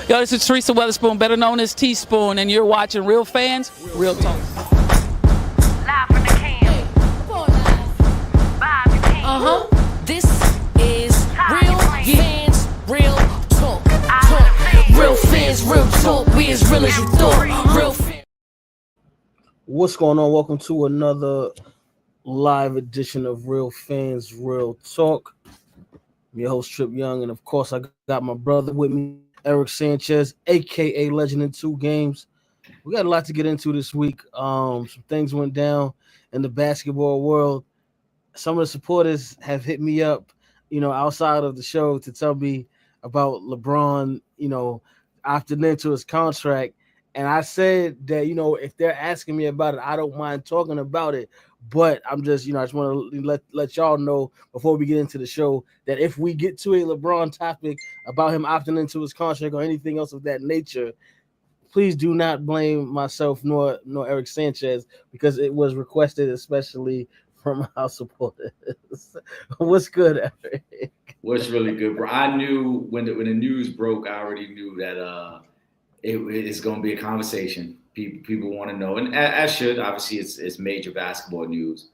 Yo, this is Teresa Weatherspoon, better known as Teaspoon, and you're watching Real Fans, Real Talk. Live from the can. Vibe the can. This is Real Fans, Real Talk. Real Fans, Real Talk. We as real as you thought. Real fans. What's going on? Welcome to another live edition of Real Fans, Real Talk. I'm your host, Trip Young, and of course, I got my brother with me, Eric Sanchez, aka Legend in Two Games. We got a lot to get into this week. Some things went down in the basketball world. Some of the supporters have hit me up, outside of the show to tell me about LeBron, opting into his contract. And I said that, if they're asking me about it, I don't mind talking about it. But I'm just, I just want to let y'all know before we get into the show that if we get to a LeBron topic about him opting into his contract or anything else of that nature, please do not blame myself nor Eric Sanchez, because it was requested especially from our supporters. What's good, Eric? What's really good, bro? I knew when the news broke, I already knew that it's going to be a conversation. People want to know, and as should. Obviously, it's major basketball news,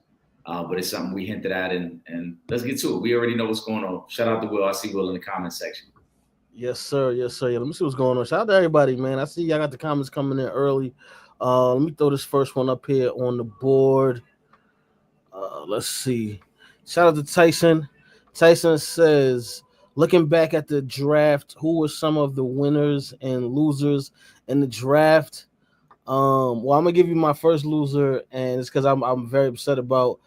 but it's something we hinted at, and let's get to it. We already know what's going on. Shout out to Will. I see Will in the comment section. Yes, sir. Yes, sir. Yeah, let me see what's going on. Shout out to everybody, man. I see y'all got the comments coming in early. Let me throw this first one up here on the board. Let's see. Shout out to Tyson. Tyson says, looking back at the draft, who were some of the winners and losers in the draft? Well, I'm gonna give you my first loser, and it's because I'm very upset about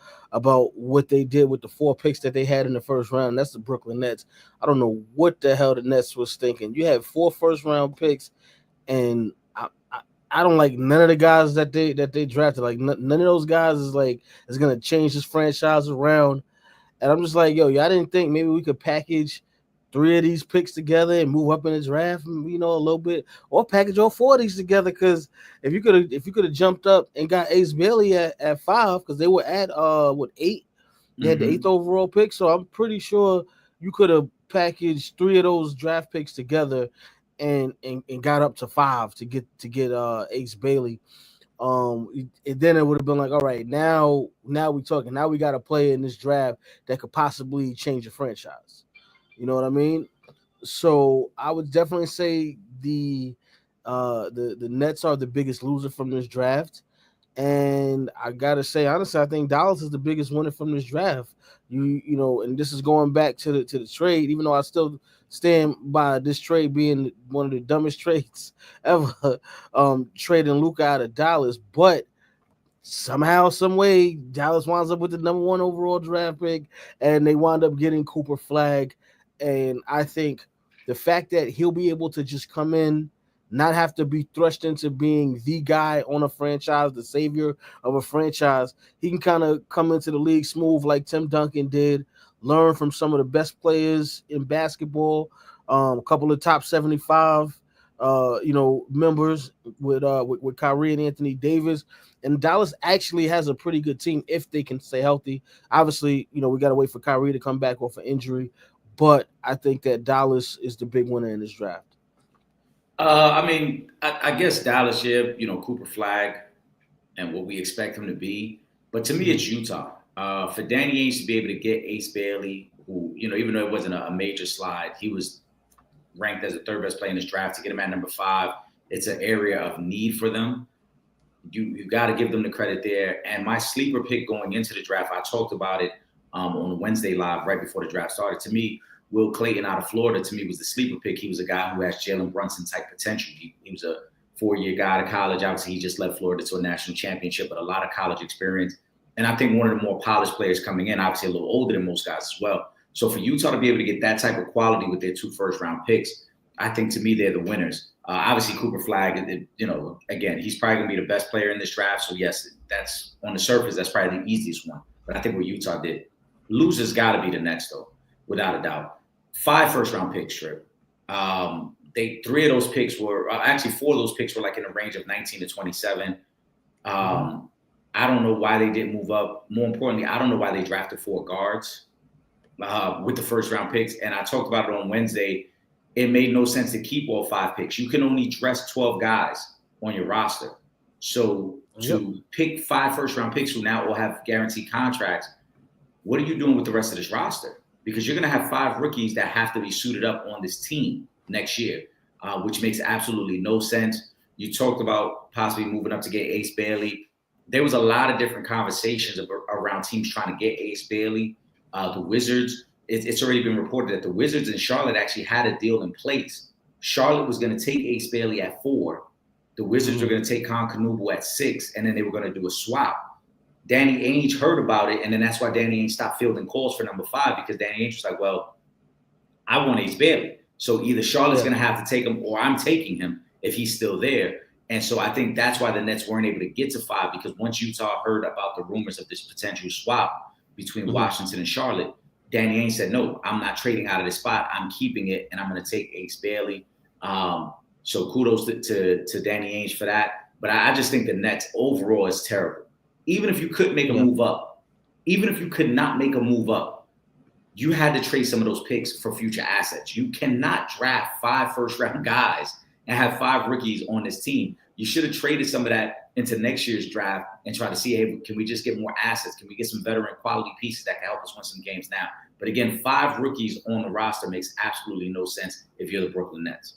what they did with the 4 picks that they had in the first round. That's the Brooklyn Nets. I don't know what the hell the Nets was thinking. You had 4 first-round picks, and I don't like none of the guys that they drafted. Like none of those guys is gonna change this franchise around. And I'm just like, yo, y'all didn't think maybe we could package 3 of these picks together and move up in the draft, a little bit, or package all 4 of these together. Because if you could have jumped up and got Ace Bailey at 5, because they were at 8, they had the 8th overall pick. So I'm pretty sure you could have packaged 3 of those draft picks together and got up to 5 to get Ace Bailey. And then it would have been like, all right, now we're talking. Now we got a player in this draft that could possibly change the franchise. You know what I mean? So I would definitely say the Nets are the biggest loser from this draft. And I gotta say, honestly, I think Dallas is the biggest winner from this draft. And this is going back to the trade, even though I still stand by this trade being one of the dumbest trades ever, trading Luka out of Dallas. But somehow, some way, Dallas winds up with the number 1 overall draft pick, and they wind up getting Cooper Flagg. And I think the fact that he'll be able to just come in, not have to be thrust into being the guy on a franchise, the savior of a franchise, he can kind of come into the league smooth like Tim Duncan did, learn from some of the best players in basketball, a couple of top 75, members with Kyrie and Anthony Davis. And Dallas actually has a pretty good team if they can stay healthy. Obviously, we got to wait for Kyrie to come back off an injury. But I think that Dallas is the big winner in this draft. I guess Dallas, Cooper Flagg and what we expect him to be. But to me, it's Utah. For Danny Ainge to be able to get Ace Bailey, who, even though it wasn't a major slide, he was ranked as the 3rd best player in this draft. To get him at number 5, it's an area of need for them. You got to give them the credit there. And my sleeper pick going into the draft, I talked about it on the Wednesday live right before the draft started. To me, Will Clayton out of Florida, to me, was the sleeper pick. He was a guy who has Jalen Brunson-type potential. He was a 4-year guy out of college. Obviously, he just left Florida to a national championship, but a lot of college experience. And I think one of the more polished players coming in, obviously a little older than most guys as well. So for Utah to be able to get that type of quality with their 2 first-round picks, I think to me they're the winners. Obviously, Cooper Flagg, again, he's probably going to be the best player in this draft. So, yes, that's on the surface, that's probably the easiest one. But I think what Utah did. Losers got to be the Nets, though, without a doubt. 5 first-round picks, Trip. 3 of those picks were actually 4 of those picks were like in the range of 19 to 27. I don't know why they didn't move up. More importantly, I don't know why they drafted 4 guards with the first-round picks. And I talked about it on Wednesday. it made no sense to keep all 5 picks. You can only dress 12 guys on your roster. So to pick 5 first-round picks who now will have guaranteed contracts, what are you doing with the rest of this roster? Because you're going to have 5 rookies that have to be suited up on this team next year, which makes absolutely no sense. You talked about possibly moving up to get Ace Bailey. There was a lot of different conversations around teams trying to get Ace Bailey. The Wizards, it's already been reported that the Wizards and Charlotte actually had a deal in place. Charlotte was going to take Ace Bailey at 4. The Wizards were going to take Con Knuble at 6, and then they were going to do a swap. Danny Ainge heard about it, and then that's why Danny Ainge stopped fielding calls for number 5, because Danny Ainge was like, well, I want Ace Bailey. So either Charlotte's going to have to take him or I'm taking him if he's still there. And so I think that's why the Nets weren't able to get to 5, because once Utah heard about the rumors of this potential swap between Washington and Charlotte, Danny Ainge said, no, I'm not trading out of this spot. I'm keeping it, and I'm going to take Ace Bailey. So kudos to Danny Ainge for that. But I just think the Nets overall is terrible. Even if you could make a move up, even if you could not make a move up, you had to trade some of those picks for future assets. You cannot draft 5 first-round guys and have 5 rookies on this team. You should have traded some of that into next year's draft and try to see, hey, can we just get more assets? Can we get some veteran quality pieces that can help us win some games now? But again, 5 rookies on the roster makes absolutely no sense if you're the Brooklyn Nets.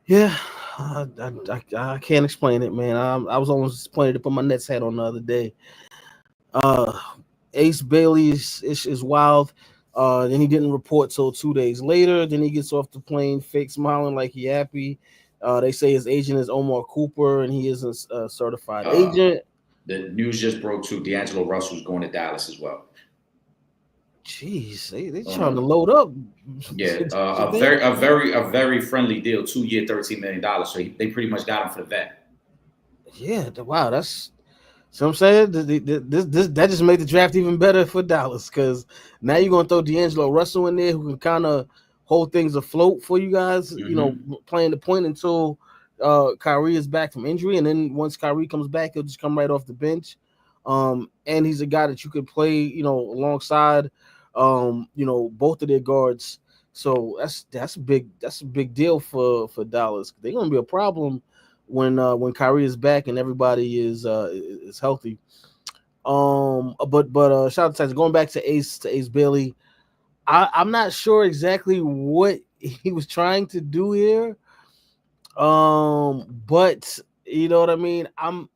Yeah, I can't explain it, man. I was almost disappointed to put my Nets hat on the other day. Ace Bailey is wild. Then he didn't report till 2 days later. Then he gets off the plane, fake smiling like he happy. They say his agent is Omar Cooper, and he isn't a certified agent. The news just broke too. D'Angelo Russell's going to Dallas as well. Jeez, they trying to load up. Yeah, a very friendly deal, 2-year, $13 million. So they pretty much got him for the vet. Yeah, wow, that's. So I'm saying that just made the draft even better for Dallas, because now you're gonna throw D'Angelo Russell in there, who can kind of hold things afloat for you guys. You know, playing the point until Kyrie is back from injury, and then once Kyrie comes back, he'll just come right off the bench. And he's a guy that you could play, you know, alongside, you know, both of their guards. So that's a big deal for Dallas. They're gonna be a problem when Kyrie is back and everybody is healthy. But shout out to Tyson. Going back to Ace Bailey, I'm not sure exactly what he was trying to do here. But you know what I mean? I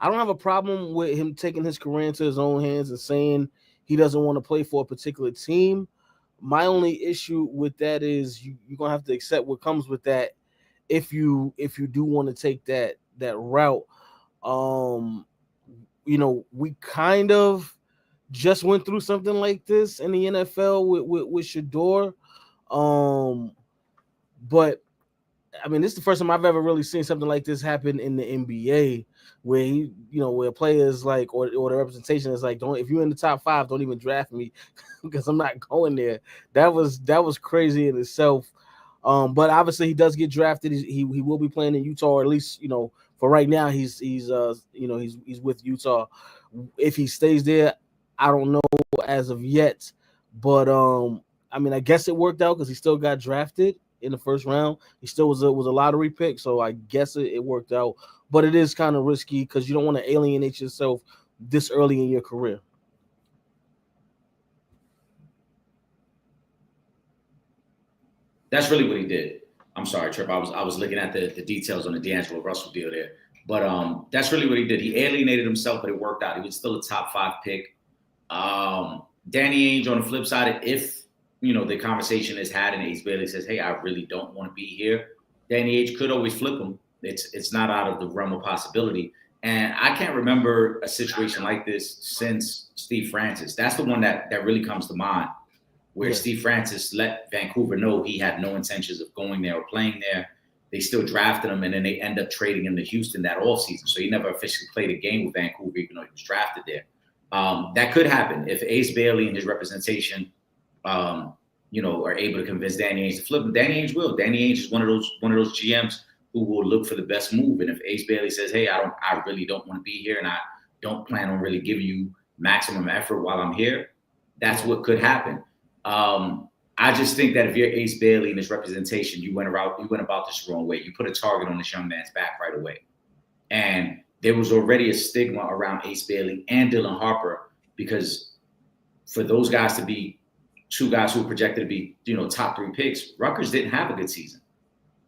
don't have a problem with him taking his career into his own hands and saying he doesn't want to play for a particular team. My only issue with that is you're gonna have to accept what comes with that if you do want to take that route. You know, we kind of just went through something like this in the NFL with Shador. But I mean, this is the first time I've ever really seen something like this happen in the NBA, where where players like, or the representation is like, if you're in the top 5, don't even draft me because I'm not going there. That was crazy in itself. But obviously he does get drafted. He will be playing in Utah, or at least for right now he's with Utah. If he stays there, I don't know as of yet. But I mean, I guess it worked out because he still got drafted in the first round. He still was a lottery pick, so I guess it worked out. But it is kind of risky because you don't want to alienate yourself this early in your career. That's really what he did. I'm sorry, Trip. I was looking at the details on the D'Angelo Russell deal there. But that's really what he did. He alienated himself, but it worked out. He was still a top 5 pick. Danny Ainge, on the flip side, if the conversation is had and Ace Bailey says, hey, I really don't want to be here, Danny Ainge could always flip him. It's not out of the realm of possibility. And I can't remember a situation like this since Steve Francis. That's the one that really comes to mind, where Steve Francis let Vancouver know he had no intentions of going there or playing there. They still drafted him, and then they end up trading him to Houston that offseason. So he never officially played a game with Vancouver, even though he was drafted there. That could happen if Ace Bailey and his representation, are able to convince Danny Ainge to flip him. Danny Ainge will. Danny Ainge is one of those GMs who will look for the best move. And if Ace Bailey says, hey, I really don't want to be here, and I don't plan on really giving you maximum effort while I'm here, that's what could happen. I just think that if you're Ace Bailey in this representation, you went about this the wrong way. You put a target on this young man's back right away. And there was already a stigma around Ace Bailey and Dylan Harper because for those guys to be two guys who were projected to be, top 3 picks, Rutgers didn't have a good season.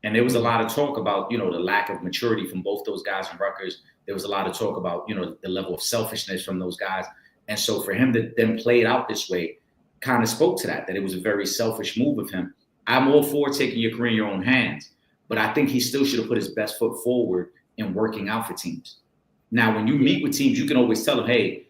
And there was a lot of talk about, the lack of maturity from both those guys from Rutgers. There was a lot of talk about, the level of selfishness from those guys. And so for him to then play it out this way kind of spoke to that it was a very selfish move of him. I'm all for taking your career in your own hands, but I think he still should have put his best foot forward in working out for teams. Now, when you meet with teams, you can always tell them, hey,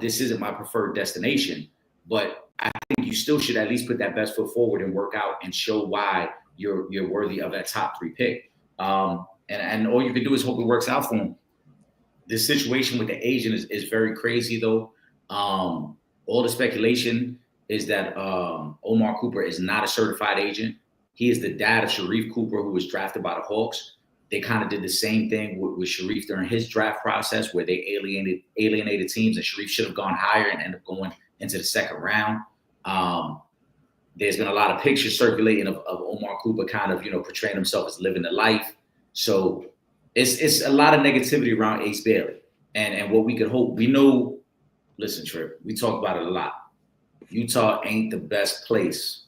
this isn't my preferred destination, but I think you still should at least put that best foot forward and work out and show why you're worthy of that top 3 pick. And all you can do is hope it works out for him. This situation with the agent is very crazy, though. All the speculation is that Omar Cooper is not a certified agent. He is the dad of Sharif Cooper, who was drafted by the Hawks. They kind of did the same thing with Sharif during his draft process, where they alienated teams, and Sharif should have gone higher and ended up going into the 2nd round. There's been a lot of pictures circulating of Omar Cooper kind of, portraying himself as living the life. So it's a lot of negativity around Ace Bailey. And what we could hope, we know, listen, Trip, we talk about it a lot. Utah ain't the best place,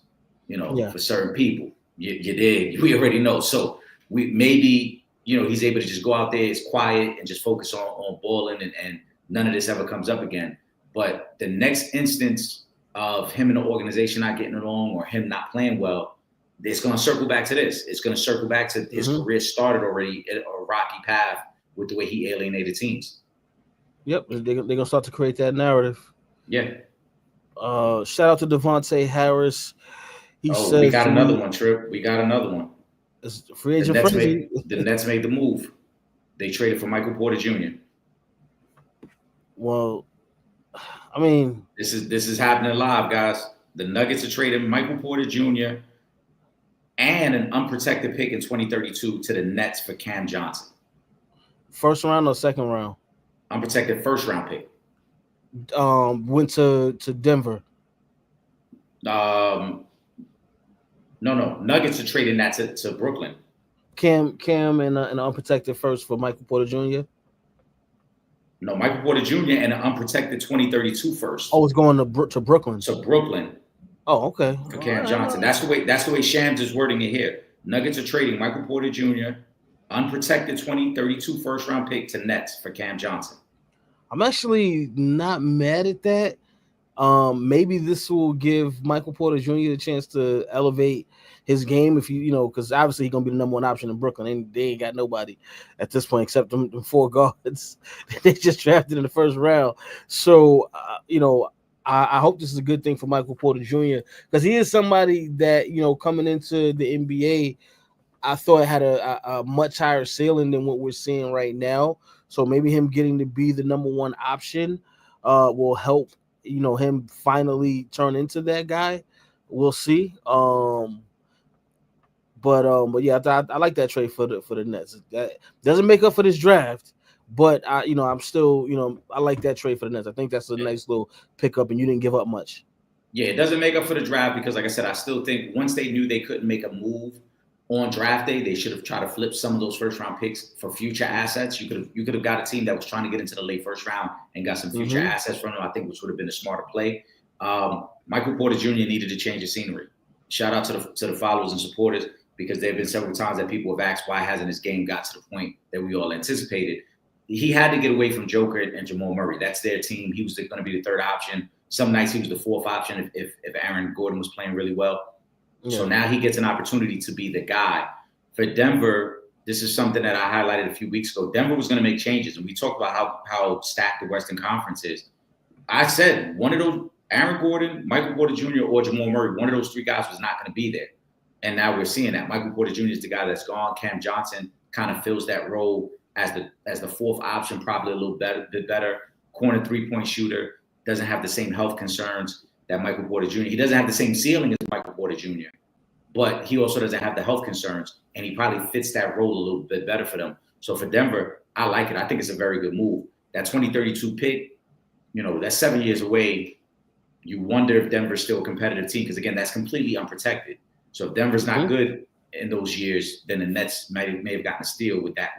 for certain people. You did. We already know. So we maybe, he's able to just go out there, it's quiet, and just focus on balling, and none of this ever comes up again. But the next instance of him and the organization not getting along or him not playing well, it's going to circle back to this. It's going to circle back to his career started already at a rocky path with the way he alienated teams. Yep, they're going to start to create that narrative. Yeah. Shout out to Devontae Harris. He says we got another one, Trip. We got another one. It's free agent the Nets made the move. They traded for Michael Porter Jr. Well, I mean, this is happening live, guys. The Nuggets are trading Michael Porter Jr. and an unprotected pick in 2032 to the Nets for Cam Johnson. 1st round or 2nd round? Unprotected 1st round pick. Went to Denver. No. Nuggets are trading that to Brooklyn. Cam and an unprotected 1st for Michael Porter Jr. No, Michael Porter Jr. and an unprotected 2032 1st. Oh, it's going to Brooklyn. So Brooklyn. Oh, okay. For Cam Johnson. That's the way Shams is wording it here. Nuggets are trading Michael Porter Jr. unprotected 2032 1st round pick to Nets for Cam Johnson. I'm actually not mad at that. Maybe this will give Michael Porter Jr. a chance to elevate his game if because obviously he's gonna be the number 1 option in Brooklyn, and they ain't got nobody at this point except them 4 guards they just drafted in the 1st round. So I hope this is a good thing for Michael Porter Jr. because he is somebody that coming into the NBA, I thought had a much higher ceiling than what we're seeing right now. So maybe him getting to be the number 1 option will help him finally turn into that guy. We'll see. But yeah, I like that trade for the Nets. That doesn't make up for this draft, but I'm still I like that trade for the Nets. I think that's a nice little pickup, and you didn't give up much. Yeah, it doesn't make up for the draft because, like I said, I still think once they knew they couldn't make a move on draft day, they should have tried to flip some of those 1st round picks for future assets. You could have got a team that was trying to get into the late 1st round and got some future assets from them. I think which would have been a smarter play. Michael Porter Jr. needed to change the scenery. Shout out to the followers and supporters because there have been several times that people have asked why hasn't his game got to the point that we all anticipated. He had to get away from Joker and Jamal Murray. That's their team. He was going to be the 3rd option. Some nights he was the 4th option if Aaron Gordon was playing really well. Yeah. So now he gets an opportunity to be the guy. For Denver, this is something that I highlighted a few weeks ago. Denver was going to make changes, and we talked about how stacked the Western Conference is. I said one of those, Aaron Gordon, Michael Porter Jr., or Jamal Murray, one of those 3 guys was not going to be there. And now we're seeing that. Michael Porter Jr. is the guy that's gone. Cam Johnson kind of fills that role as the 4th option, probably a little bit better. Corner 3-point shooter, doesn't have the same health concerns that Michael Porter Jr. He doesn't have the same ceiling as Michael Porter Jr., but he also doesn't have the health concerns, and he probably fits that role a little bit better for them. So for Denver, I like it. I think it's a very good move. That 2032 pick, that's 7 years away, you wonder if Denver's still a competitive team because again, that's completely unprotected. So if Denver's not good in those years, then the Nets may have gotten a steal with that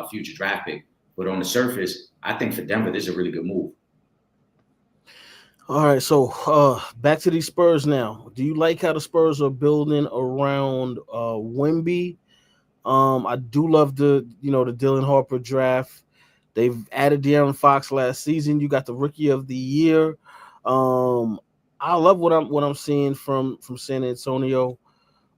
future draft pick. But on the surface, I think for Denver, this is a really good move. All right, so back to these Spurs now. Do you like how the Spurs are building around Wemby? I do love the Dylan Harper draft. They've added De'Aaron Fox last season. You got the Rookie of the Year. I love what I'm seeing from San Antonio.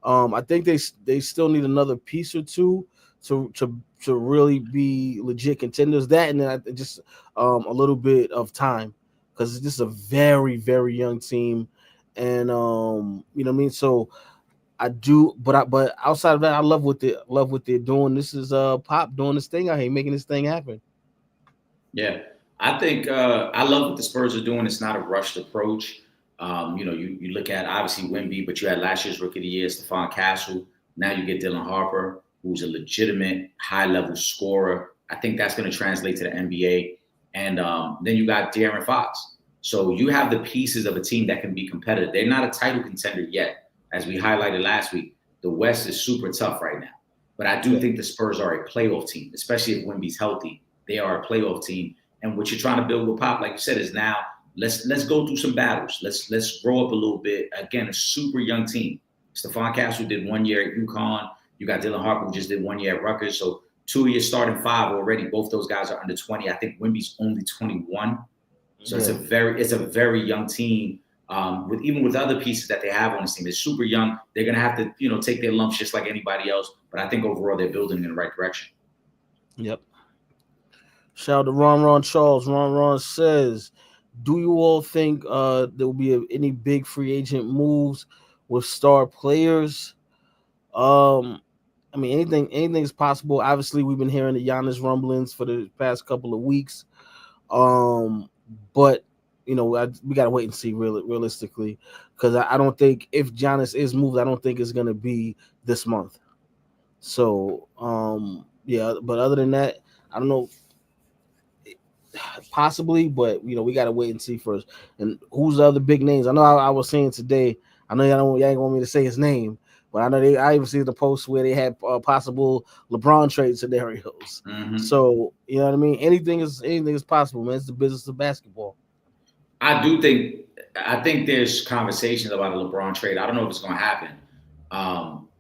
I think they still need another piece or two to really be legit contenders. That and then just a little bit of time because it's just a very, very young team, and you know what I mean. So I do, but outside of that, I love what they're doing. This is Pop doing this thing out here, making this thing happen. Yeah, I think I love what the Spurs are doing. It's not a rushed approach. You look at obviously Wemby, but you had last year's Rookie of the Year, Stephon Castle. Now you get Dylan Harper, who's a legitimate high-level scorer. I think that's going to translate to the NBA. And then you got De'Aaron Fox. So you have the pieces of a team that can be competitive. They're not a title contender yet. As we highlighted last week, the West is super tough right now. But I do think the Spurs are a playoff team, especially if Wemby's healthy. They are a playoff team. And what you're trying to build with Pop, like you said, is now let's go through some battles. Let's grow up a little bit. Again, a super young team. Stephon Castle did 1 year at UConn. You got Dylan Harper, who just did 1 year at Rutgers. So 2 of your starting five already. Both those guys are under 20. I think Wemby's only 21. So it's a very young team. With other pieces that they have on this team, they're super young. They're gonna have to take their lumps just like anybody else. But I think overall they're building in the right direction. Yep. Shout out to Ron Charles. Ron says, do you all think there will be any big free agent moves with star players? I mean, anything is possible. Obviously, we've been hearing the Giannis rumblings for the past couple of weeks. But we gotta wait and see realistically, because I don't think if Giannis is moved, I don't think it's gonna be this month. So but other than that, I don't know. Possibly, but we gotta wait and see first. And who's the other big names? I know I was saying today. I know y'all ain't want me to say his name, but I know I even see the post where they had possible LeBron trade scenarios. Mm-hmm. So you know what I mean. Anything is possible, man. It's the business of basketball. I think there's conversations about a LeBron trade. I don't know if it's going to happen,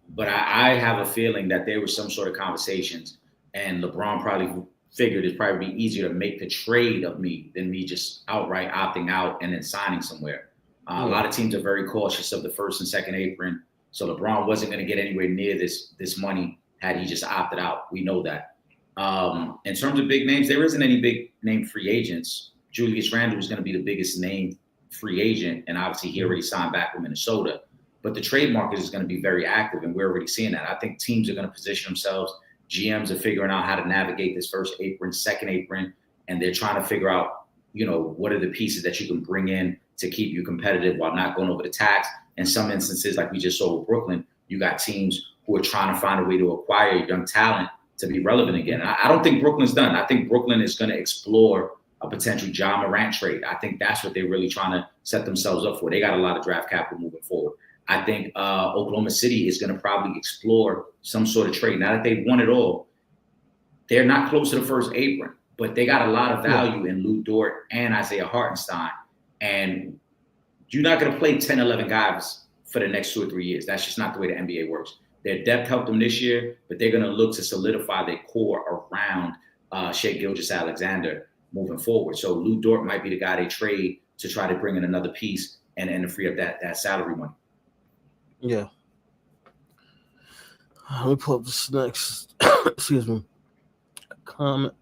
but I have a feeling that there was some sort of conversations, and LeBron probably figured it'd probably be easier to make the trade of me than me just outright opting out and then signing somewhere. A lot of teams are very cautious of the first and second apron, so LeBron wasn't going to get anywhere near this money had he just opted out. We know that. In terms of big names, there isn't any big name free agents. Julius Randle is going to be the biggest name free agent, and obviously he already signed back with Minnesota. But the trade market is going to be very active, and we're already seeing that. I think teams are going to position themselves. GMs are figuring out how to navigate this first apron, second apron, and they're trying to figure out, what are the pieces that you can bring in to keep you competitive while not going over the tax. In some instances, like we just saw with Brooklyn, you got teams who are trying to find a way to acquire young talent to be relevant again. I don't think Brooklyn's done. I think Brooklyn is going to explore a potential Ja Morant trade. I think that's what they're really trying to set themselves up for. They got a lot of draft capital moving forward. I think Oklahoma City is going to probably explore some sort of trade. Now that they've won it all, they're not close to the first apron, but they got a lot of value in Lou Dort and Isaiah Hartenstein. And you're not going to play 10, 11 guys for the next 2 or 3 years. That's just not the way the NBA works. Their depth helped them this year, but they're going to look to solidify their core around Shai Gilgeous-Alexander moving forward. So Lou Dort might be the guy they trade to try to bring in another piece and to free up that salary money. Yeah. Let me pull up this next. Excuse me. Comment.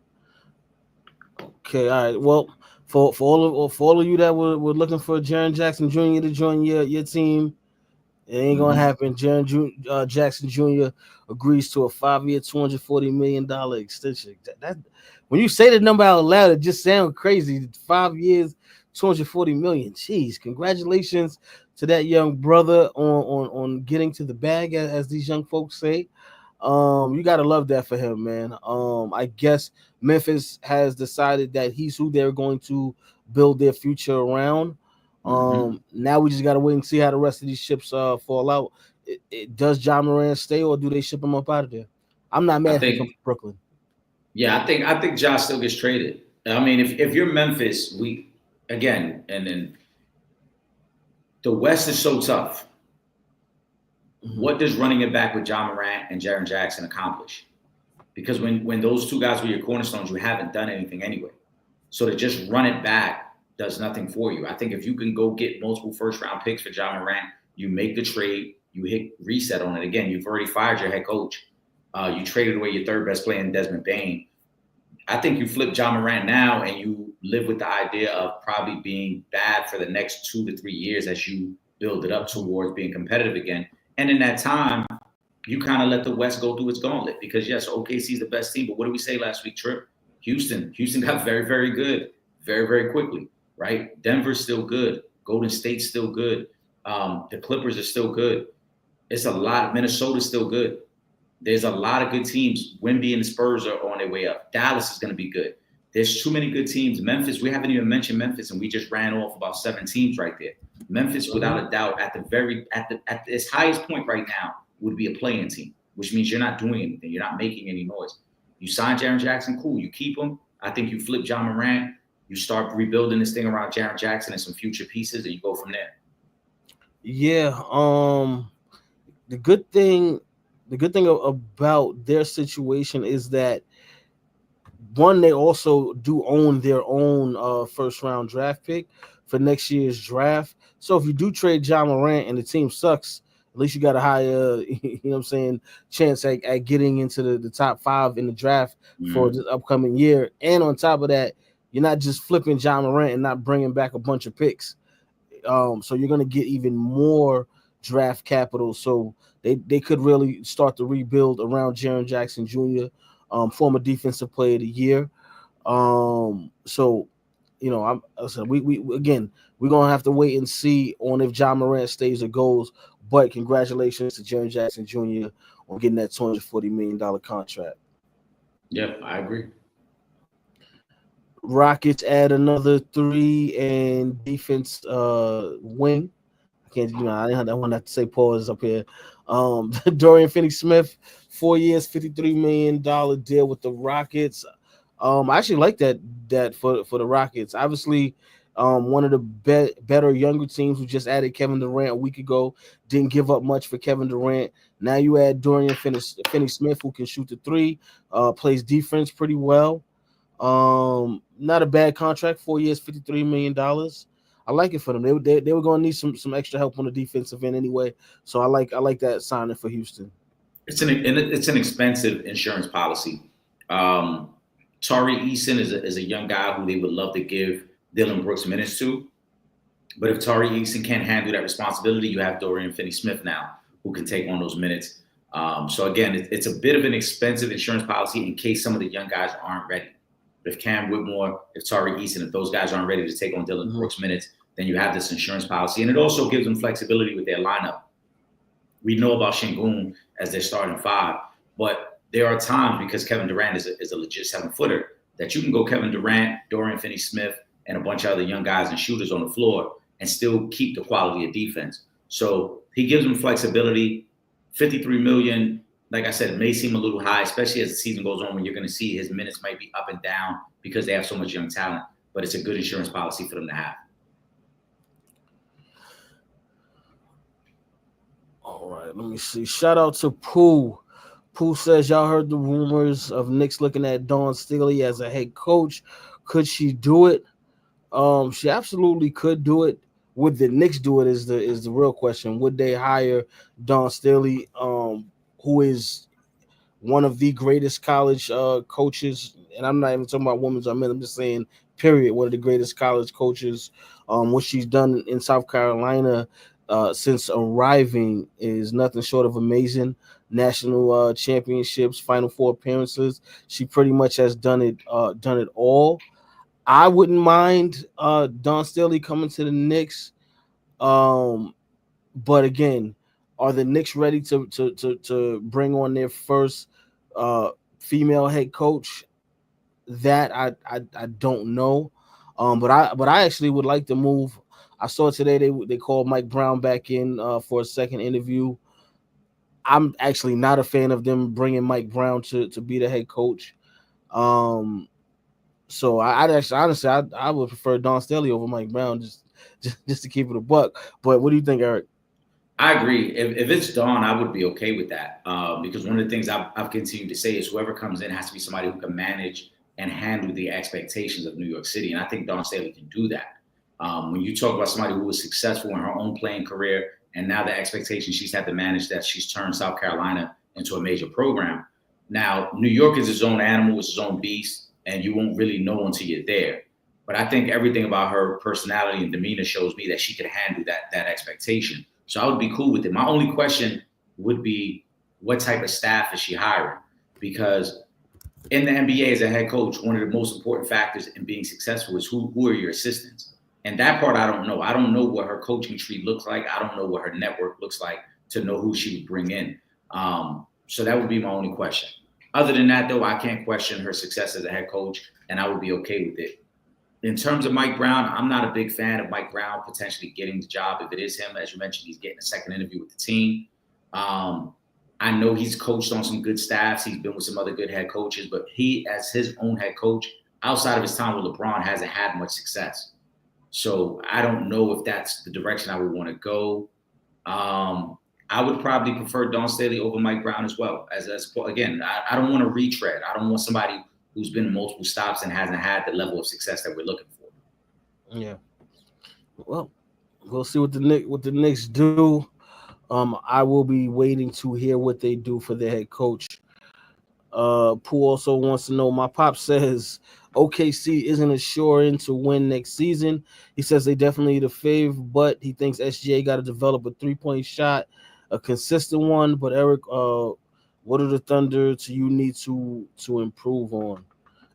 Okay. All right. Well, for all of you that were looking for Jaren Jackson Jr. to join your team, it ain't gonna happen. Jaren Jackson Jr. agrees to a 5-year, $240 million extension. That when you say the number out loud, it just sounds crazy. 5 years, $240 million. Jeez, congratulations to that young brother on getting to the bag, as these young folks say. You gotta love that for him, man. I guess Memphis has decided that he's who they're going to build their future around. Now we just got to wait and see how the rest of these ships fall out. Does Ja Morant stay, or do they ship him up out of there? I'm not mad if he comes to Brooklyn. Yeah, I think Ja still gets traded. I mean, if you're Memphis, and then the West is so tough. What does running it back with Ja Morant and Jaren Jackson accomplish? Because when those two guys were your cornerstones, you haven't done anything anyway. So to just run it back does nothing for you. I think if you can go get multiple first-round picks for Ja Morant, you make the trade, you hit reset on it. Again, you've already fired your head coach. You traded away your third best player in Desmond Bane. I think you flip Ja Morant now and you live with the idea of probably being bad for the next 2 to 3 years as you build it up towards being competitive again. And in that time, you kind of let the West go through its gauntlet because, yes, OKC is the best team. But what did we say last week, Trip? Houston got very, very good very, very quickly, right? Denver's still good. Golden State's still good. The Clippers are still good. It's a lot. Minnesota's still good. There's a lot of good teams. Wemby and the Spurs are on their way up. Dallas is going to be good. There's too many good teams. Memphis, we haven't even mentioned Memphis, and we just ran off about 7 teams right there. Memphis, without a doubt, at its highest point right now, would be a playing team, which means you're not doing anything. You're not making any noise. You sign Jaren Jackson, cool. You keep him. I think you flip Ja Morant. You start rebuilding this thing around Jaren Jackson and some future pieces, and you go from there. Yeah. The good thing about their situation is that one, they also do own their own first round draft pick for next year's draft. So if you do trade Ja Morant and the team sucks, at least you got a higher, chance at getting into the top 5 in the draft for this upcoming year. And on top of that, you're not just flipping Ja Morant and not bringing back a bunch of picks. So you're going to get even more draft capital. So they could really start to rebuild around Jaren Jackson Jr., former defensive player of the year. We're gonna have to wait and see on if Ja Morant stays or goes. But congratulations to Jaren Jackson Jr. on getting that $240 million contract. Yeah, I agree. Rockets add another 3 and defense wing. I didn't want to say pause up here. Dorian Finney-Smith, 4 years, $53 million deal with the Rockets. I actually like that for the Rockets. Obviously, one of the better younger teams who just added Kevin Durant a week ago. Didn't give up much for Kevin Durant. Now you add Dorian Finney-Smith, who can shoot the 3, plays defense pretty well. Not a bad contract, 4 years, $53 million. I like it for them. They were going to need some extra help on the defensive end anyway. So I like that signing for Houston. It's an expensive insurance policy. Tari Eason is a young guy who they would love to give Dillon Brooks minutes to. But if Tari Eason can't handle that responsibility, you have Dorian Finney-Smith now who can take on those minutes. So again, it's a bit of an expensive insurance policy in case some of the young guys aren't ready. If Cam Whitmore, if Tari Eason, if those guys aren't ready to take on Dillon Brooks minutes, then you have this insurance policy. And it also gives them flexibility with their lineup. We know about Şengün as their starting 5, but there are times, because Kevin Durant is a legit 7-footer, that you can go Kevin Durant, Dorian Finney-Smith, and a bunch of other young guys and shooters on the floor and still keep the quality of defense. So he gives them flexibility. $53 million. Like I said, it may seem a little high, especially as the season goes on when you're going to see his minutes might be up and down because they have so much young talent. But it's a good insurance policy for them to have. All right, let me see. Shout out to Pooh. Pooh says, y'all heard the rumors of Knicks looking at Dawn Staley as a head coach. Could she do it? She absolutely could do it. Would the Knicks do it is the real question. Would they hire Dawn Staley, who is one of the greatest college coaches? And I'm not even talking about women's or men. I'm just saying, period, one of the greatest college coaches. What she's done in South Carolina since arriving is nothing short of amazing. National championships, Final Four appearances. She pretty much has done it all. I wouldn't mind Dawn Staley coming to the Knicks. But again, are the Knicks ready to bring on their first female head coach? That I don't know. But I actually would like to move I saw today they called Mike Brown back in for a second interview. I'm actually not a fan of them bringing Mike Brown to be the head coach. So I'd actually honestly I would prefer Don Staley over Mike Brown just to keep it a buck. But what do you think, Eric? I agree. If it's Dawn, I would be okay with that because one of the things I've continued to say is whoever comes in has to be somebody who can manage and handle the expectations of New York City, and I think Dawn Staley can do that. When you talk about somebody who was successful in her own playing career, and now the expectation she's had to manage that she's turned South Carolina into a major program. Now, New York is its own animal, it's its own beast, and you won't really know until you're there. But I think everything about her personality and demeanor shows me that she could handle that expectation. So I would be cool with it. My only question would be, what type of staff is she hiring? Because in the NBA as a head coach, one of the most important factors in being successful is who are your assistants? And that part I don't know. I don't know what her coaching tree looks like. I don't know what her network looks like to know who she would bring in. So that would be my only question. Other than that, though, I can't question her success as a head coach, and I would be okay with it. In terms of Mike Brown, I'm not a big fan of Mike Brown potentially getting the job. If it is him, as you mentioned, he's getting a second interview with the team. I know he's coached on some good staffs. He's been with some other good head coaches, but he, as his own head coach, outside of his time with LeBron, hasn't had much success. So I don't know if that's the direction I would want to go. I would probably prefer Dawn Staley over Mike Brown as well. Again, I don't want to retread. I don't want somebody who's been in multiple stops and hasn't had the level of success that we're looking for. Yeah. Well, we'll see what the Knicks do. I will be waiting to hear what they do for their head coach. Pooh also wants to know, my pop says OKC isn't assuring to win next season. He says they definitely the fave, but he thinks SGA got to develop a 3-point shot, a consistent one. But Eric, what are the Thunder you need to improve on?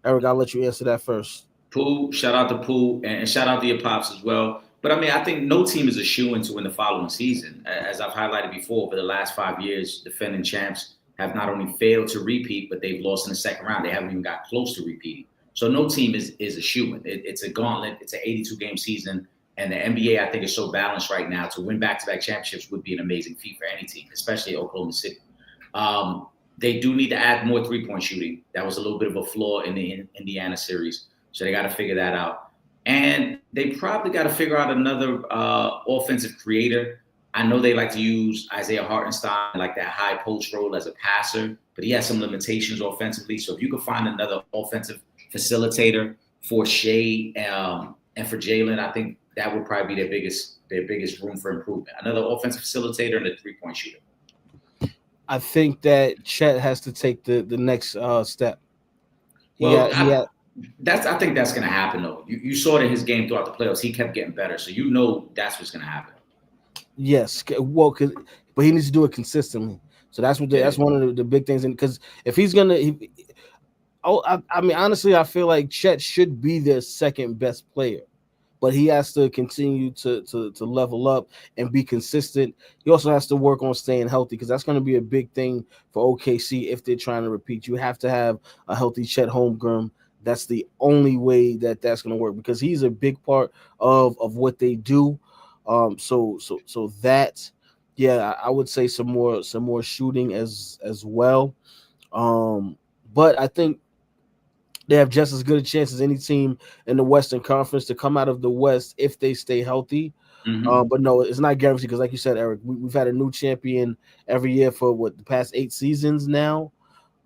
Eric, I'll let you answer that first. Pooh, shout out to Pooh, and shout out to your pops as well. But I mean, I think no team is a shoo-in to win the following season. As I've highlighted before, over the last 5 years, defending champs have not only failed to repeat, but they've lost in the second round. They haven't even got close to repeating. So no team is a shoo-in. It's a gauntlet. It's an 82-game season. And the NBA, I think, is so balanced right now. To win back-to-back championships would be an amazing feat for any team, especially Oklahoma City. They do need to add more three-point shooting. That was a little bit of a flaw in the Indiana series. So they got to figure that out. And they probably got to figure out another offensive creator. I know they like to use Isaiah Hartenstein, like that high post role as a passer, but he has some limitations offensively. So if you could find another offensive facilitator for Shea and for Jalen, I think that would probably be their biggest room for improvement. Another offensive facilitator and a 3-point shooter. I think that Chet has to take the next step. I think that's going to happen, though. You saw it in his game throughout the playoffs. He kept getting better, so you know that's what's going to happen. Yes, well, but he needs to do it consistently. So that's one of the big things. And because if he's gonna, I mean, honestly, I feel like Chet should be their second best player, but he has to continue to level up and be consistent. He also has to work on staying healthy because that's going to be a big thing for OKC if they're trying to repeat. You have to have a healthy Chet Holmgren. That's the only way that's going to work because he's a big part of what they do. So that, yeah, I would say some more shooting as well. But I think they have just as good a chance as any team in the Western Conference to come out of the West if they stay healthy. Mm-hmm. But no, it's not guaranteed because, like you said, Eric, we've had a new champion every year for the past 8 seasons now.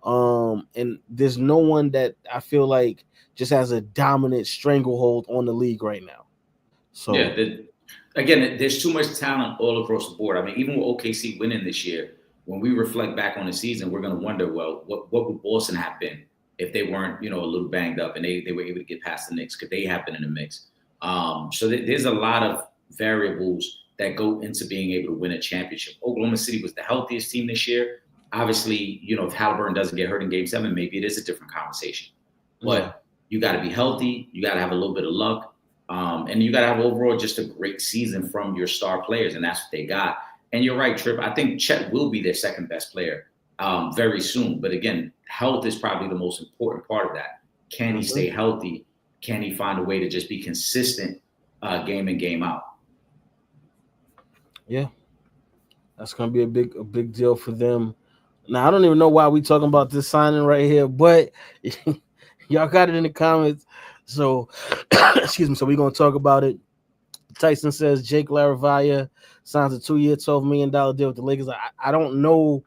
And there's no one that I feel like just has a dominant stranglehold on the league right now. So yeah, again, there's too much talent all across the board. I mean, even with OKC winning this year, when we reflect back on the season, we're going to wonder, well, what would Boston have been if they weren't, a little banged up and they were able to get past the Knicks? Could they have been in the mix? So there's a lot of variables that go into being able to win a championship. Oklahoma City was the healthiest team this year. Obviously, if Halliburton doesn't get hurt in Game 7, maybe it is a different conversation. But you got to be healthy. You got to have a little bit of luck. And you got to have overall just a great season from your star players, and that's what they got. And you're right, Trip. I think Chet will be their second best player very soon. But again, health is probably the most important part of that. Can he stay healthy? Can he find a way to just be consistent game in, game out? Yeah, that's gonna be a big deal for them. Now I don't even know why we talking about this signing right here, but y'all got it in the comments. So excuse me. So we're gonna talk about it. Tyson says Jake Laravia signs a 2-year, $12 million deal with the Lakers. I don't know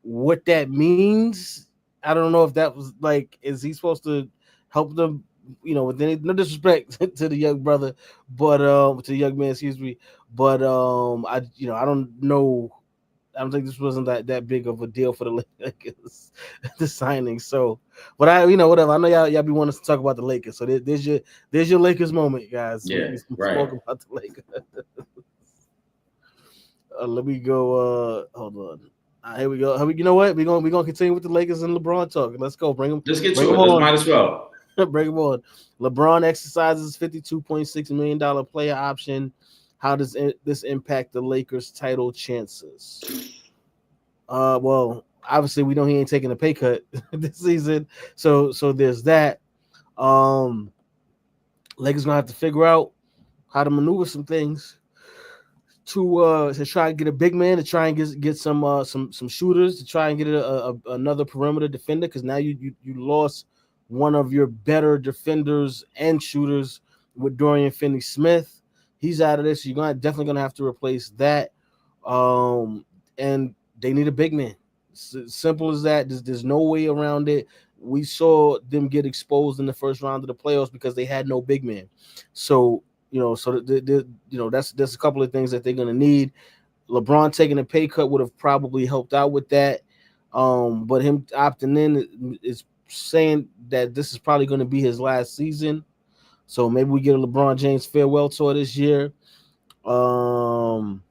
what that means. I don't know if that was like, is he supposed to help them? With any no disrespect to the young brother, but to the young man, excuse me. But I don't know. I don't think this wasn't that big of a deal for the Lakers, the signing. So, but whatever. I know y'all be wanting us to talk about the Lakers. So there's your Lakers moment, guys. Yeah, We right. spoke about the Lakers. Let me go. Hold on. Here we go. You know what? We're gonna continue with the Lakers and LeBron talk. Let's go. Let's get Bring to them it. Let's on. might as well. Bring them on. LeBron exercises $52.6 million player option. How does this impact the Lakers' title chances? Well, obviously we know he ain't taking a pay cut this season, so there's that. Lakers gonna have to figure out how to maneuver some things to try and get a big man, to try and get some shooters, to try and get another perimeter defender, because now you lost one of your better defenders and shooters with Dorian Finney-Smith. He's out of this. So you're definitely gonna have to replace that. And they need a big man. Simple as that. There's no way around it. We saw them get exposed in the first round of the playoffs because they had no big man. So that's a couple of things that they're gonna need. LeBron taking a pay cut would have probably helped out with that. But him opting in is saying that this is probably going to be his last season. So maybe we get a LeBron James farewell tour this year. But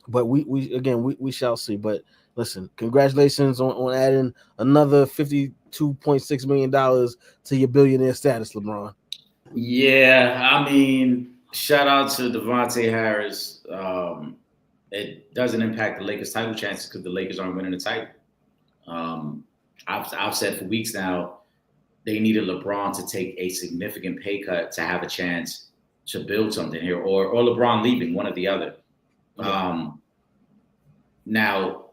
we shall see. But listen, congratulations on adding another $52.6 million to your billionaire status, LeBron. Yeah, I mean, shout out to Devontae Harris. It doesn't impact the Lakers' title chances because the Lakers aren't winning the title. I've said for weeks now they needed LeBron to take a significant pay cut to have a chance to build something here, or LeBron leaving, one or the other. Now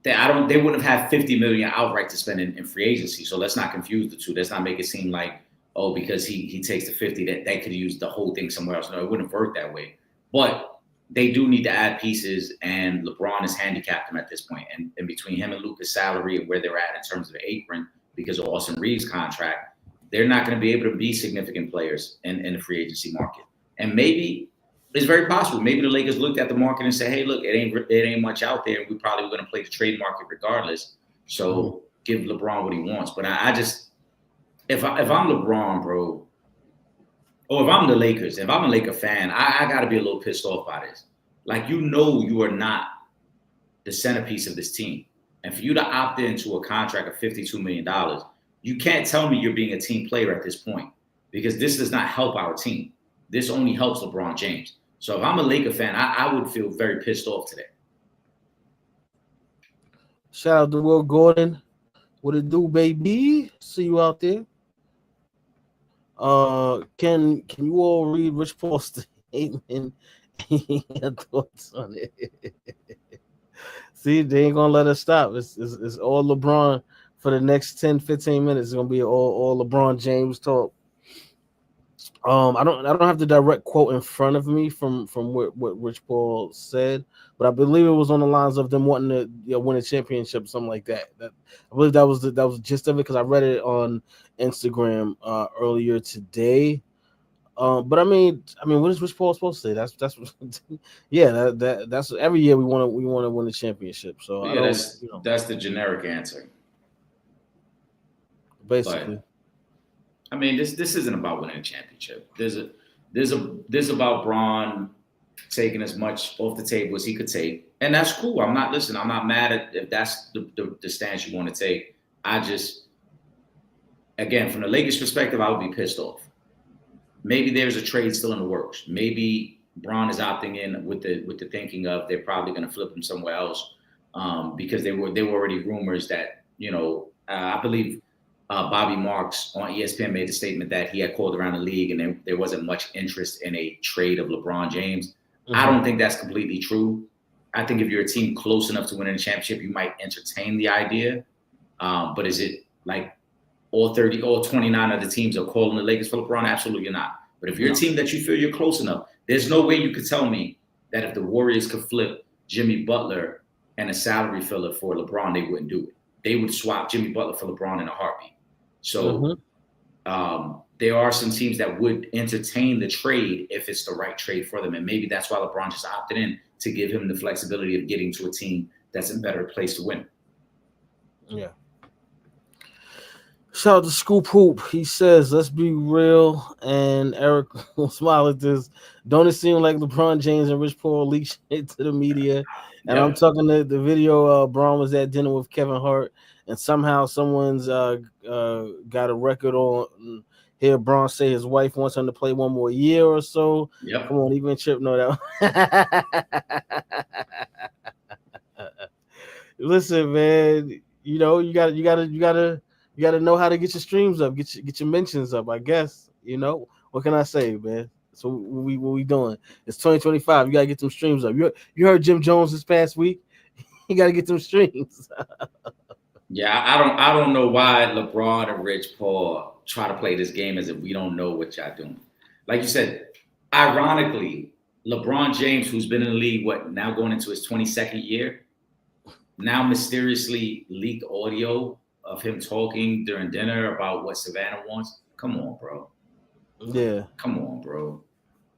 they wouldn't have had $50 million outright to spend in free agency. So let's not confuse the two. Let's not make it seem like, oh, because he takes the 50 that they could use the whole thing somewhere else. No, it wouldn't work that way. But they do need to add pieces, and LeBron has handicapped them at this point. And between him and Luka's salary and where they're at in terms of the apron because of Austin Reeves' contract, they're not going to be able to be significant players in the free agency market. And maybe it's very possible. Maybe the Lakers looked at the market and said, hey, look, it ain't much out there. We probably were going to play the trade market regardless. So give LeBron what he wants. But I just, if I'm LeBron, bro, or if I'm the Lakers, if I'm a Laker fan, I got to be a little pissed off by this. Like, you are not the centerpiece of this team. And for you to opt into a contract of $52 million, you can't tell me you're being a team player at this point, because this does not help our team. This only helps LeBron James. So if I'm a Laker fan, I would feel very pissed off today. Shout out to Will Gordon. What it do, baby? See you out there. Can you all read Rich Paul's statement? Your thoughts on it? See, they ain't gonna let us stop. It's all LeBron for the next 10-15 minutes. It's gonna be all LeBron James talk. I don't have the direct quote in front of me from what Rich Paul said, but I believe it was on the lines of them wanting to win a championship, something like that. I believe that was the gist of it, because I read it on Instagram earlier today. But I mean, what is Rich Paul supposed to say? That's yeah, that's every year we want to win a championship. So yeah, that's the generic answer, basically. But, I mean, this isn't about winning a championship. There's about Bron taking as much off the table as he could take, and that's cool. I'm not mad at if that's the stance you want to take. I just, again, from the Lakers' perspective, I would be pissed off. Maybe there's a trade still in the works. Maybe Bron is opting in with the thinking of they're probably going to flip him somewhere else, because they were already rumors that, I believe. Bobby Marks on ESPN made the statement that he had called around the league and there wasn't much interest in a trade of LeBron James. I don't think that's completely true. I think if you're a team close enough to winning a championship, you might entertain the idea. But is it like all 29 of the teams are calling the Lakers for LeBron? Absolutely not. But if you're a team that you feel you're close enough, there's no way you could tell me that if the Warriors could flip Jimmy Butler and a salary filler for LeBron, they wouldn't do it. They would swap Jimmy Butler for LeBron in a heartbeat. So there are some teams that would entertain the trade if it's the right trade for them. And maybe that's why LeBron just opted in, to give him the flexibility of getting to a team that's in a better place to win. Yeah. Shout out to Scoop Hoop. He says, let's be real. And Eric will smile at this. Don't it seem like LeBron James and Rich Paul leaked shit to the media? And I'm talking to the video. Braun was at dinner with Kevin Hart, and somehow someone's got a record on here. Braun say his wife wants him to play one more year or so. Yep. Come on, even Chip know that. Listen, man. You know you gotta know how to get your streams up, get your mentions up. I guess, you know, what can I say, man? So what we doing? It's 2025. You gotta get them streams up. You heard Jim Jones this past week. You gotta get them streams. Yeah, I don't know why LeBron and Rich Paul try to play this game as if we don't know what y'all doing. Like you said, ironically, LeBron James, who's been in the league, now going into his 22nd year, now mysteriously leaked audio of him talking during dinner about what Savannah wants. Come on, bro. Yeah. Come on, bro.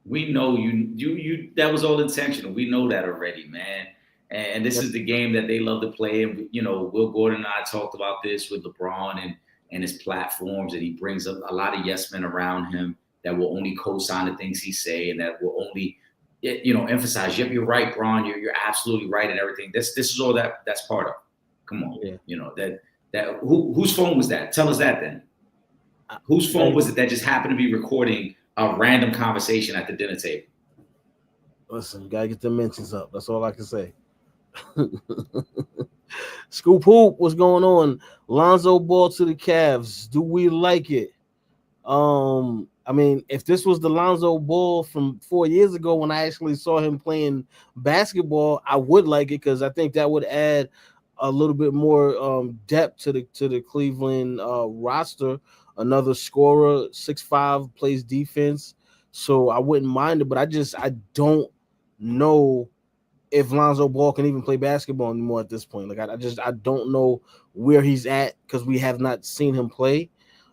We know you that was all intentional. We know that already, man. And this is the game that they love to play. And, you know, Will Gordon and I talked about this with LeBron and his platforms, and he brings a lot of yes men around him that will only co-sign the things he say, and that will only, you know, emphasize, yep, you're right, Bron. You're absolutely right and everything. This is all that's part of. Come on. Yeah. You know, that whose phone was that? Tell us that then. Whose phone was it that just happened to be recording a random conversation at the dinner table? Listen, you gotta get the mentions up. That's all I can say. Scoop Hoop, what's going on? Lonzo Ball to the Cavs. Do we like it? I mean, if this was the Lonzo Ball from 4 years ago when I actually saw him playing basketball, I would like it, because I think that would add a little bit more depth to the Cleveland roster. Another scorer, 6'5", plays defense, so I wouldn't mind it. But I don't know if Lonzo Ball can even play basketball anymore at this point. Like I don't know where he's at, because we have not seen him play.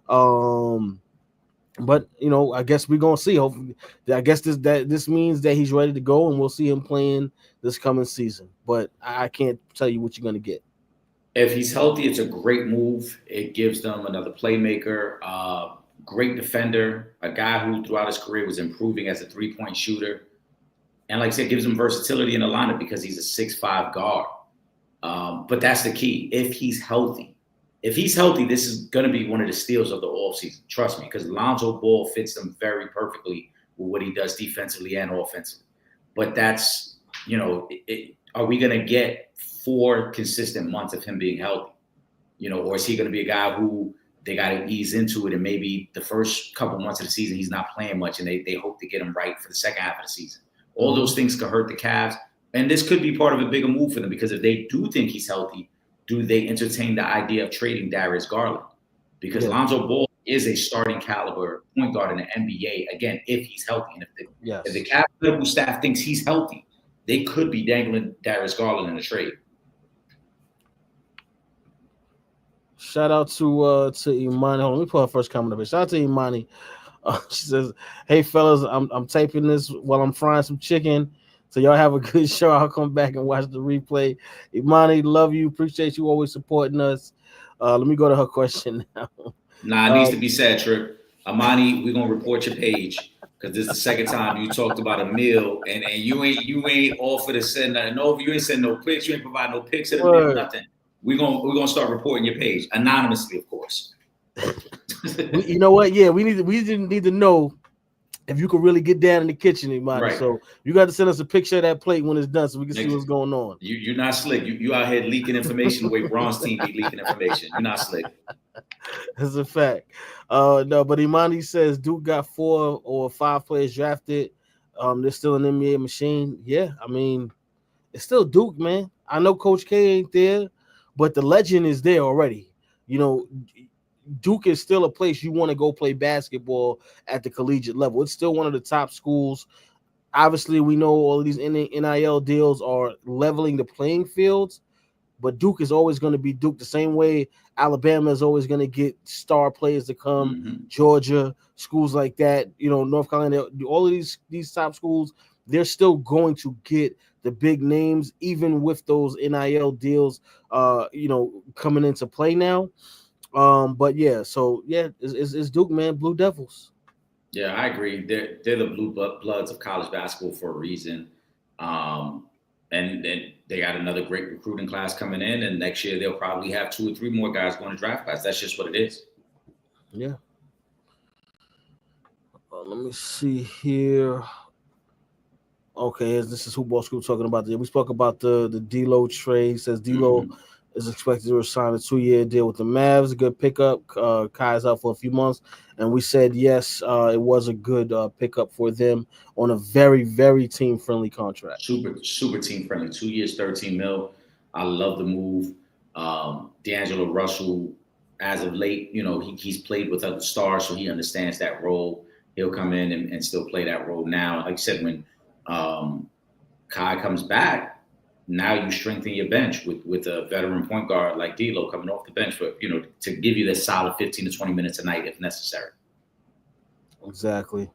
But you know, I guess we're gonna see. Hopefully, I guess this means that he's ready to go, and we'll see him playing this coming season. But I can't tell you what you're gonna get. If he's healthy, it's a great move. It gives them another playmaker, great defender, a guy who throughout his career was improving as a three-point shooter. And like I said, gives him versatility in the lineup because he's a 6'5" guard. But that's the key. If he's healthy, this is going to be one of the steals of the offseason. Trust me, because Lonzo Ball fits them very perfectly with what he does defensively and offensively. But that's, you know, are we going to get 4 consistent months of him being healthy? You know, or is he going to be a guy who they got to ease into it, and maybe the first couple months of the season he's not playing much, and they hope to get him right for the second half of the season? All those things could hurt the Cavs. And this could be part of a bigger move for them, because if they do think he's healthy, do they entertain the idea of trading Darius Garland? Because Lonzo Ball is a starting caliber point guard in the NBA, again, if he's healthy. And if the Cavs medical staff thinks he's healthy, they could be dangling Darius Garland in a trade. Shout out to Imani. Hold on, let me pull her first comment up here. Shout out to Imani. She says, "Hey fellas, I'm taping this while I'm frying some chicken. So y'all have a good show. I'll come back and watch the replay." Imani, love you. Appreciate you always supporting us. Let me go to her question now. Nah, it needs to be said, Trip. Imani, we're gonna report your page, because this is the second time you talked about a meal, and you ain't offered to send nothing over. You ain't send no pics. You ain't provide no pics of the meal, nothing. We're gonna start reporting your page anonymously, of course. You know what? Yeah, we didn't need to know if you could really get down in the kitchen, Imani. Right. So you got to send us a picture of that plate when it's done, so we can see what's going on. You're not slick. You out here leaking information the way Bron's team be leaking information. You're not slick. That's a fact. No, but Imani says Duke got 4 or 5 players drafted They're still an NBA machine. Yeah, I mean, it's still Duke, man. I know Coach K ain't there, but the legend is there already. You know, Duke is still a place you want to go play basketball at the collegiate level. It's still one of the top schools. Obviously, we know all of these NIL deals are leveling the playing fields, but Duke is always going to be Duke the same way Alabama is always going to get star players to come, Georgia, schools like that, North Carolina, all of these top schools, they're still going to get the big names, even with those NIL deals, coming into play now. But yeah, so yeah, it's Duke, man, Blue Devils. Yeah, I agree. They're the blue bloods of college basketball for a reason. And they got another great recruiting class coming in, and next year they'll probably have 2 or 3 more guys going to draft class. That's just what it is. Yeah. Let me see here. Okay, this is Hoopball School talking about we spoke about the D'Lo trade. It says D'Lo is expected to sign a 2-year deal with the Mavs. A good pickup. Kai's out for a few months, and we said yes, it was a good pickup for them on a very, very team friendly contract. Super team friendly. 2 years, $13 million. I love the move. D'Angelo Russell, as of late, he's played with other stars, so he understands that role. He'll come in and still play that role now. Like I said, when Kai comes back, now you strengthen your bench with a veteran point guard like D'Lo coming off the bench for to give you that solid 15 to 20 minutes a night if necessary. Exactly.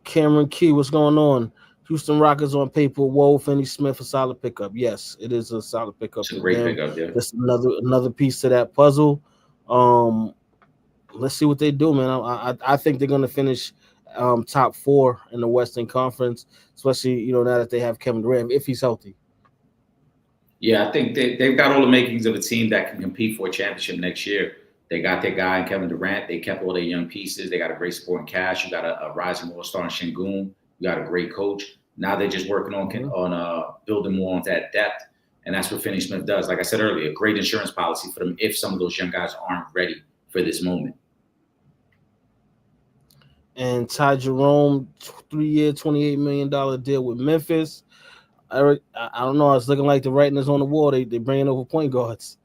Cameron Key, what's going on? Houston Rockets on paper. Whoa, Finney Smith, a solid pickup. Yes, it is a solid pickup. It's a great pickup, yeah. That's another piece to that puzzle. Let's see what they do, man. I think they're going to finish top 4 in the Western Conference, especially now that they have Kevin Durant if he's healthy. Yeah, I think they've got all the makings of a team that can compete for a championship next year. They got their guy in Kevin Durant. They kept all their young pieces. They got a great supporting cast. You got a rising all-star in Şengün. You got a great coach. Now they're just working on building more on that depth, and that's what Finney Smith does. Like I said earlier, a great insurance policy for them if some of those young guys aren't ready for this moment. And Ty Jerome, 3-year, $28 million deal with Memphis. Eric, I don't know. It's looking like the writing is on the wall. They bringing over point guards,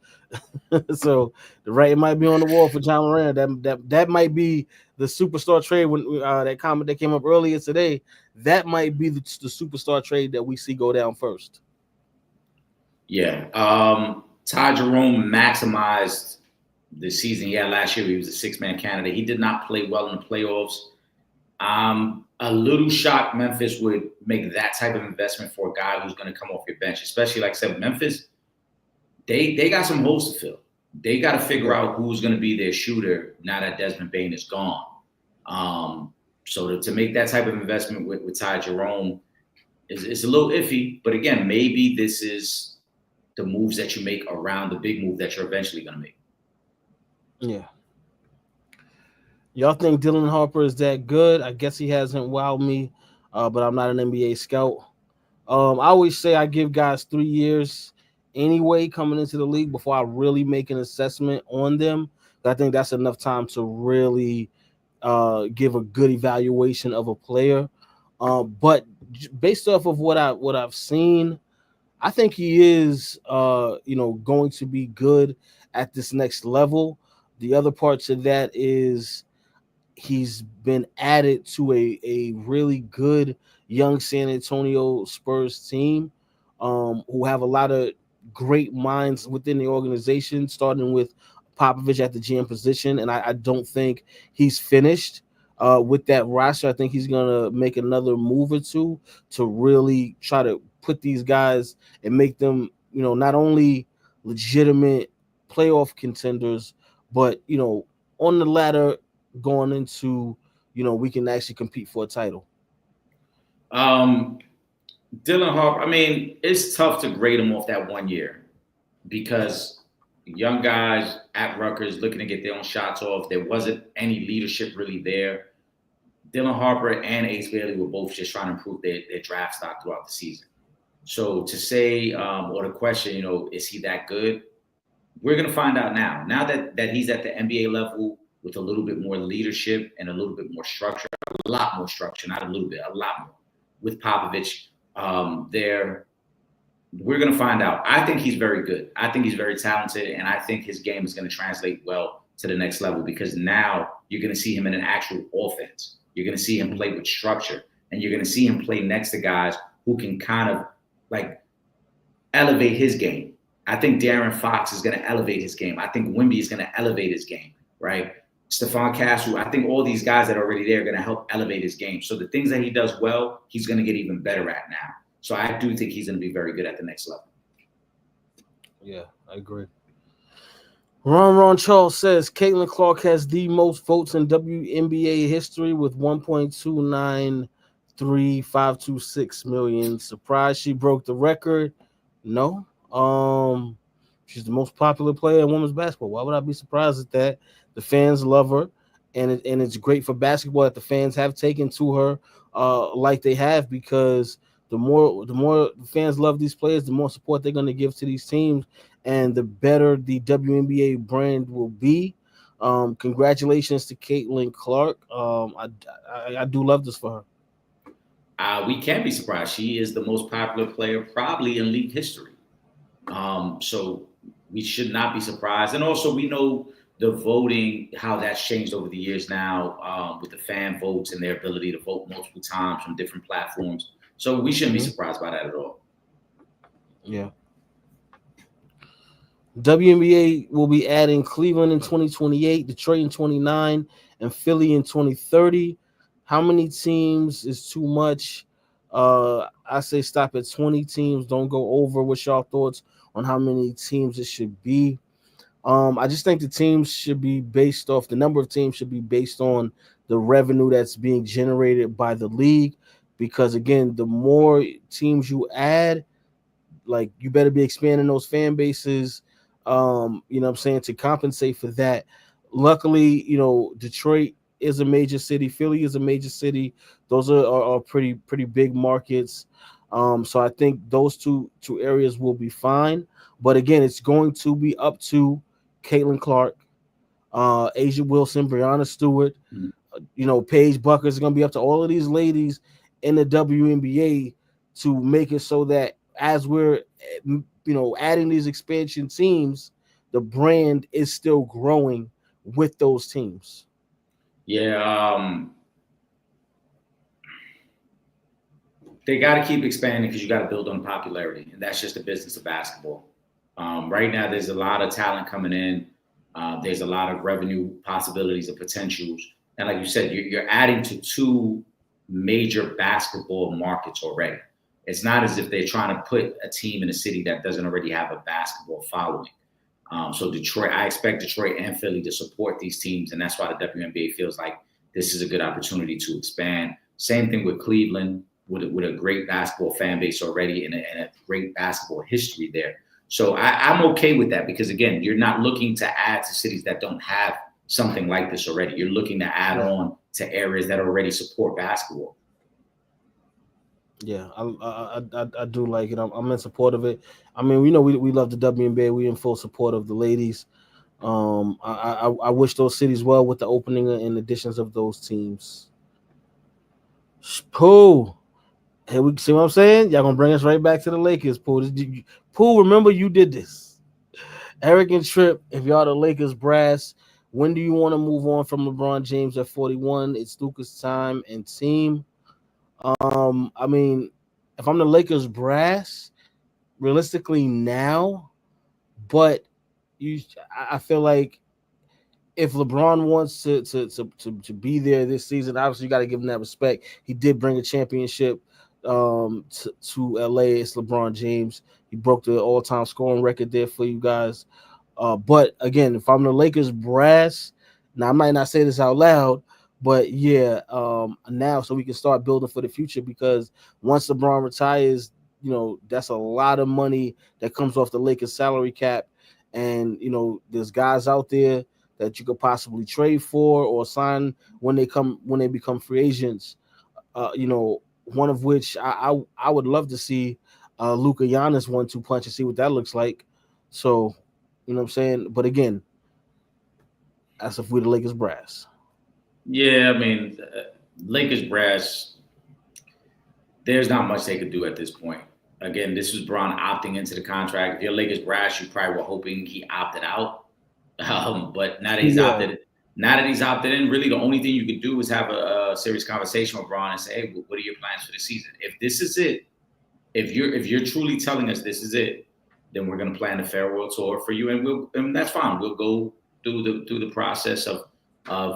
so the writing might be on the wall for John Moran. That might be the superstar trade. When that comment that came up earlier today, that might be the superstar trade that we see go down first. Yeah, Ty Jerome maximized the season he had last year. He was a 6-man candidate. He did not play well in the playoffs. I'm a little shocked Memphis would make that type of investment for a guy who's going to come off your bench, especially like I said, Memphis, they got some holes to fill. They got to figure out who's going to be their shooter now that Desmond Bane is gone. So to make that type of investment with Ty Jerome is a little iffy. But again, maybe this is the moves that you make around the big move that you're eventually going to make. Yeah. Y'all think Dylan Harper is that good? I guess he hasn't wowed me, but I'm not an NBA scout. I always say I give guys 3 years anyway coming into the league before I really make an assessment on them. I think that's enough time to really give a good evaluation of a player. But based off of what I've seen, I think he is going to be good at this next level. The other part to that is he's been added to a really good young San Antonio Spurs team who have a lot of great minds within the organization, starting with Popovich at the GM position. And I don't think he's finished with that roster. I think he's going to make another move or two to really try to put these guys and make them, not only legitimate playoff contenders, but, on the ladder going into, we can actually compete for a title. Dylan Harper, I mean, it's tough to grade him off that 1 year because young guys at Rutgers looking to get their own shots off. There wasn't any leadership really there. Dylan Harper and Ace Bailey were both just trying to improve their draft stock throughout the season. So to say, or the question, is he that good? We're going to find out now. Now that he's at the NBA level with a little bit more leadership and a little bit more structure, a lot more structure, not a little bit, a lot more. With Popovich, we're going to find out. I think he's very good. I think he's very talented, and I think his game is going to translate well to the next level because now you're going to see him in an actual offense. You're going to see him play with structure, and you're going to see him play next to guys who can kind of like elevate his game. I think De'Aaron Fox is going to elevate his game. I think Wemby is going to elevate his game, right? Stephon Castle, I think all these guys that are already there are going to help elevate his game. So the things that he does well, he's going to get even better at now. So I do think he's going to be very good at the next level. Yeah, I agree. Ron Charles says Caitlin Clark has the most votes in WNBA history with 1.293526 million. Surprised she broke the record? No. She's the most popular player in women's basketball. Why would I be surprised at that? The fans love her, and it's great for basketball that the fans have taken to her like they have, because the more the fans love these players, the more support they're going to give to these teams, and the better the WNBA brand will be. Congratulations to Caitlin Clark. I do love this for her. We can't be surprised. She is the most popular player probably in league history. So we should not be surprised. And also we know the voting, how that's changed over the years now with the fan votes and their ability to vote multiple times from different platforms. So we shouldn't be surprised by that at all. Yeah. WNBA will be adding Cleveland in 2028, Detroit in 29, and Philly in 2030. How many teams is too much? I say stop at 20 teams. Don't go over. What's y'all thoughts on how many teams it should be? I just think the teams should be based off, the number of teams should be based on the revenue that's being generated by the league. Because again, the more teams you add, like, you better be expanding those fan bases, you know what I'm saying, to compensate for that. Luckily, Detroit is a major city. Philly is a major city. Those are pretty big markets. So I think those two areas will be fine. But again, it's going to be up to Caitlin Clark, Asia Wilson, Breanna Stewart, Paige Buckers. It's going to be up to all of these ladies in the WNBA to make it so that as we're, adding these expansion teams, the brand is still growing with those teams. Yeah, they got to keep expanding because you got to build on popularity, and that's just the business of basketball. Right now, there's a lot of talent coming in. There's a lot of revenue possibilities and potentials, and like you said, you're adding to two major basketball markets already. It's not as if they're trying to put a team in a city that doesn't already have a basketball following. So Detroit, I expect Detroit and Philly to support these teams, and that's why the WNBA feels like this is a good opportunity to expand. Same thing with Cleveland, with a great basketball fan base already and a great basketball history there. So I'm okay with that because, again, you're not looking to add to cities that don't have something like this already. You're looking to add on to areas that already support basketball. Yeah, I do like it. I'm in support of it. I mean, we love the WNBA. We're in full support of the ladies. I wish those cities well with the opening and additions of those teams. Pooh. Hey, we see what I'm saying? Y'all gonna bring us right back to the Lakers, Pooh. Pooh, remember you did this. Eric and Trip, if y'all the Lakers brass, when do you want to move on from LeBron James at 41? It's Luka's time and team. I mean, if I'm the Lakers brass, realistically now, but I feel like if LeBron wants to be there this season, obviously you got to give him that respect. He did bring a championship to LA. It's LeBron James. He broke the all-time scoring record there for you guys. But again, if I'm the Lakers brass, now I might not say this out loud, but yeah, now so we can start building for the future, because once LeBron retires, that's a lot of money that comes off the Lakers salary cap. And, there's guys out there that you could possibly trade for or sign when they become free agents. One of which I would love to see Luka Giannis 1-2 punch and see what that looks like. So, you know what I'm saying? But again, as if we're the Lakers brass. Yeah, I mean, Lakers brass, there's not much they could do at this point. Again, this was Bron opting into the contract. If you're Lakers brass, you probably were hoping he opted out. But now that he's opted in, really the only thing you could do is have a serious conversation with Bron and say, hey, what are your plans for the season? If this is it, if you're truly telling us this is it, then we're going to plan the farewell tour for you, and that's fine. We'll go through the process of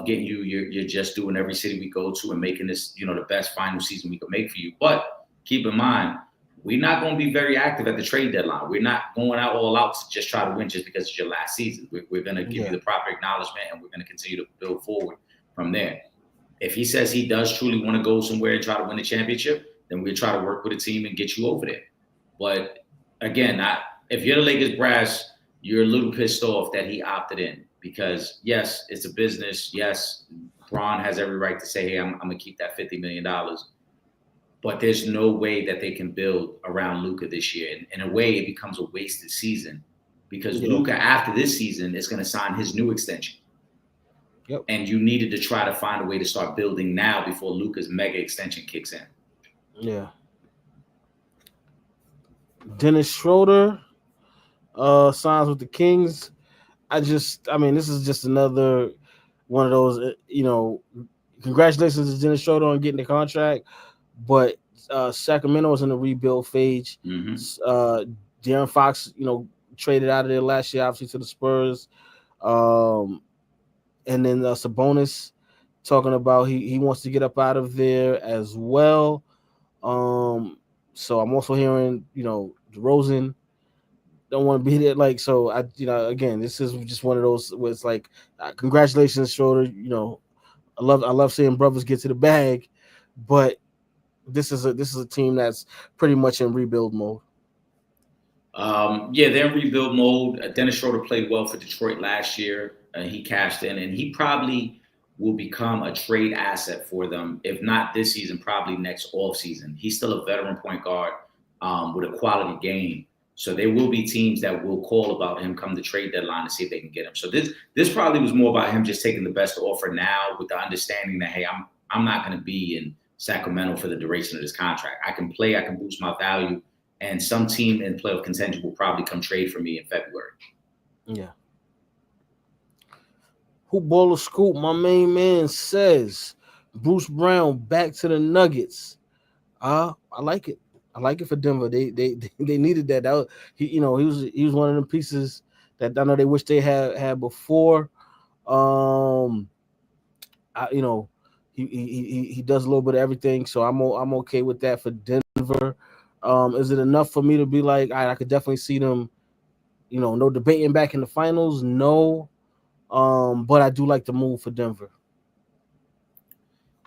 getting you're just doing every city we go to and making this, the best final season we can make for you. But keep in mind, we're not going to be very active at the trade deadline. We're not going out all out to just try to win just because it's your last season. We're going to give you the proper acknowledgement, and we're going to continue to build forward from there. If he says he does truly want to go somewhere and try to win the championship, then we'll try to work with a team and get you over there. But again, if you're the Lakers brass, you're a little pissed off that he opted in because, yes, it's a business. Yes, Bron has every right to say, hey, I'm going to keep that $50 million. But there's no way that they can build around Luka this year. And in a way, it becomes a wasted season because Luka, after this season, is going to sign his new extension. Yep. And you needed to try to find a way to start building now before Luka's mega extension kicks in. Yeah. Dennis Schroeder signs with the Kings. This is just another one of those, congratulations to Dennis Schroeder on getting the contract, but Sacramento is in the rebuild phase. Mm-hmm. De'Aaron Fox, traded out of there last year, obviously to the Spurs. And then Sabonis talking about he wants to get up out of there as well. So I'm also hearing, DeRozan don't want to be there. Again, this is just one of those where it's like, congratulations, Schroeder. I love seeing brothers get to the bag, but this is a team that's pretty much in rebuild mode. They're in rebuild mode. Dennis Schroeder played well for Detroit last year. He cashed in, and he probably will become a trade asset for them. If not this season, probably next offseason. He's still a veteran point guard with a quality game. So there will be teams that will call about him come the trade deadline to see if they can get him. So this probably was more about him just taking the best offer now with the understanding that, hey, I'm not going to be in Sacramento for the duration of this contract. I can play, I can boost my value, and some team in playoff contention will probably come trade for me in February. Yeah. Hoop Baller Scoop, my main man says Bruce Brown back to the Nuggets. I like it. I like it for Denver. They needed that. He was one of the pieces that I know they wish they had before. He does a little bit of everything, so I'm okay with that for Denver. Is it enough for me to be like, I could definitely see them, no debating back in the finals? No. But I do like the move for Denver.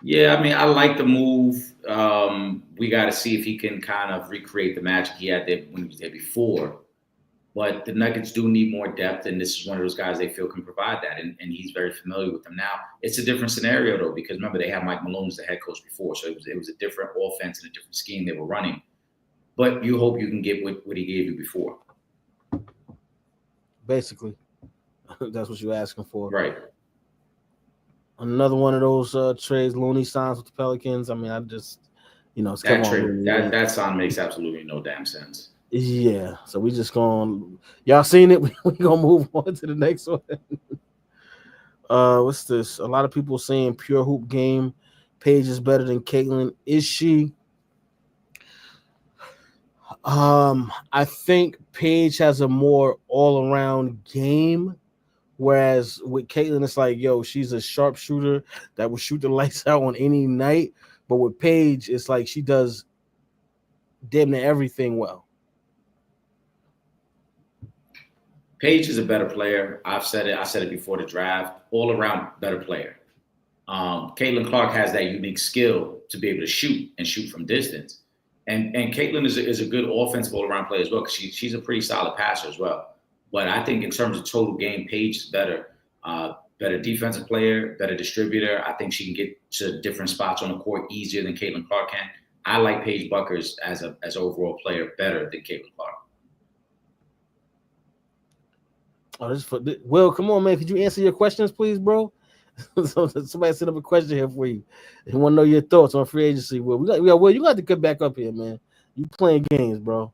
Yeah, I like the move. We got to see if he can kind of recreate the magic he had there when he was there before. But the Nuggets do need more depth, and this is one of those guys they feel can provide that, and he's very familiar with them. Now, it's a different scenario, though, because remember, they had Mike Malone as the head coach before, so it was a different offense and a different scheme they were running. But you hope you can get what he gave you before. Basically, that's what you're asking for. Right. Another one of those trades, Looney signs with the Pelicans. It's that sign makes absolutely no damn sense. Yeah, so we just y'all seen it. We're gonna move on to the next one. What's this? A lot of people saying pure hoop game. Paige is better than Caitlin. Is she? I think Paige has a more all-around game. Whereas with Caitlin, it's like, she's a sharpshooter that will shoot the lights out on any night. But with Paige, it's like she does damn near everything well. Paige is a better player. I've said it. I said it before the draft. All around better player. Caitlin Clark has that unique skill to be able to shoot from distance. And Caitlin is a good offensive all around player as well because she's a pretty solid passer as well. But I think in terms of total game, Paige is better. Better defensive player, better distributor. I think she can get to different spots on the court easier than Caitlin Clark can. I like Paige Buckers as an overall player better than Caitlin Clark. Oh, this for Will. Come on, man. Could you answer your questions, please, bro? Somebody set up a question here for you. They want to know your thoughts on free agency. Will, Will, you got to get back up here, man. You playing games, bro.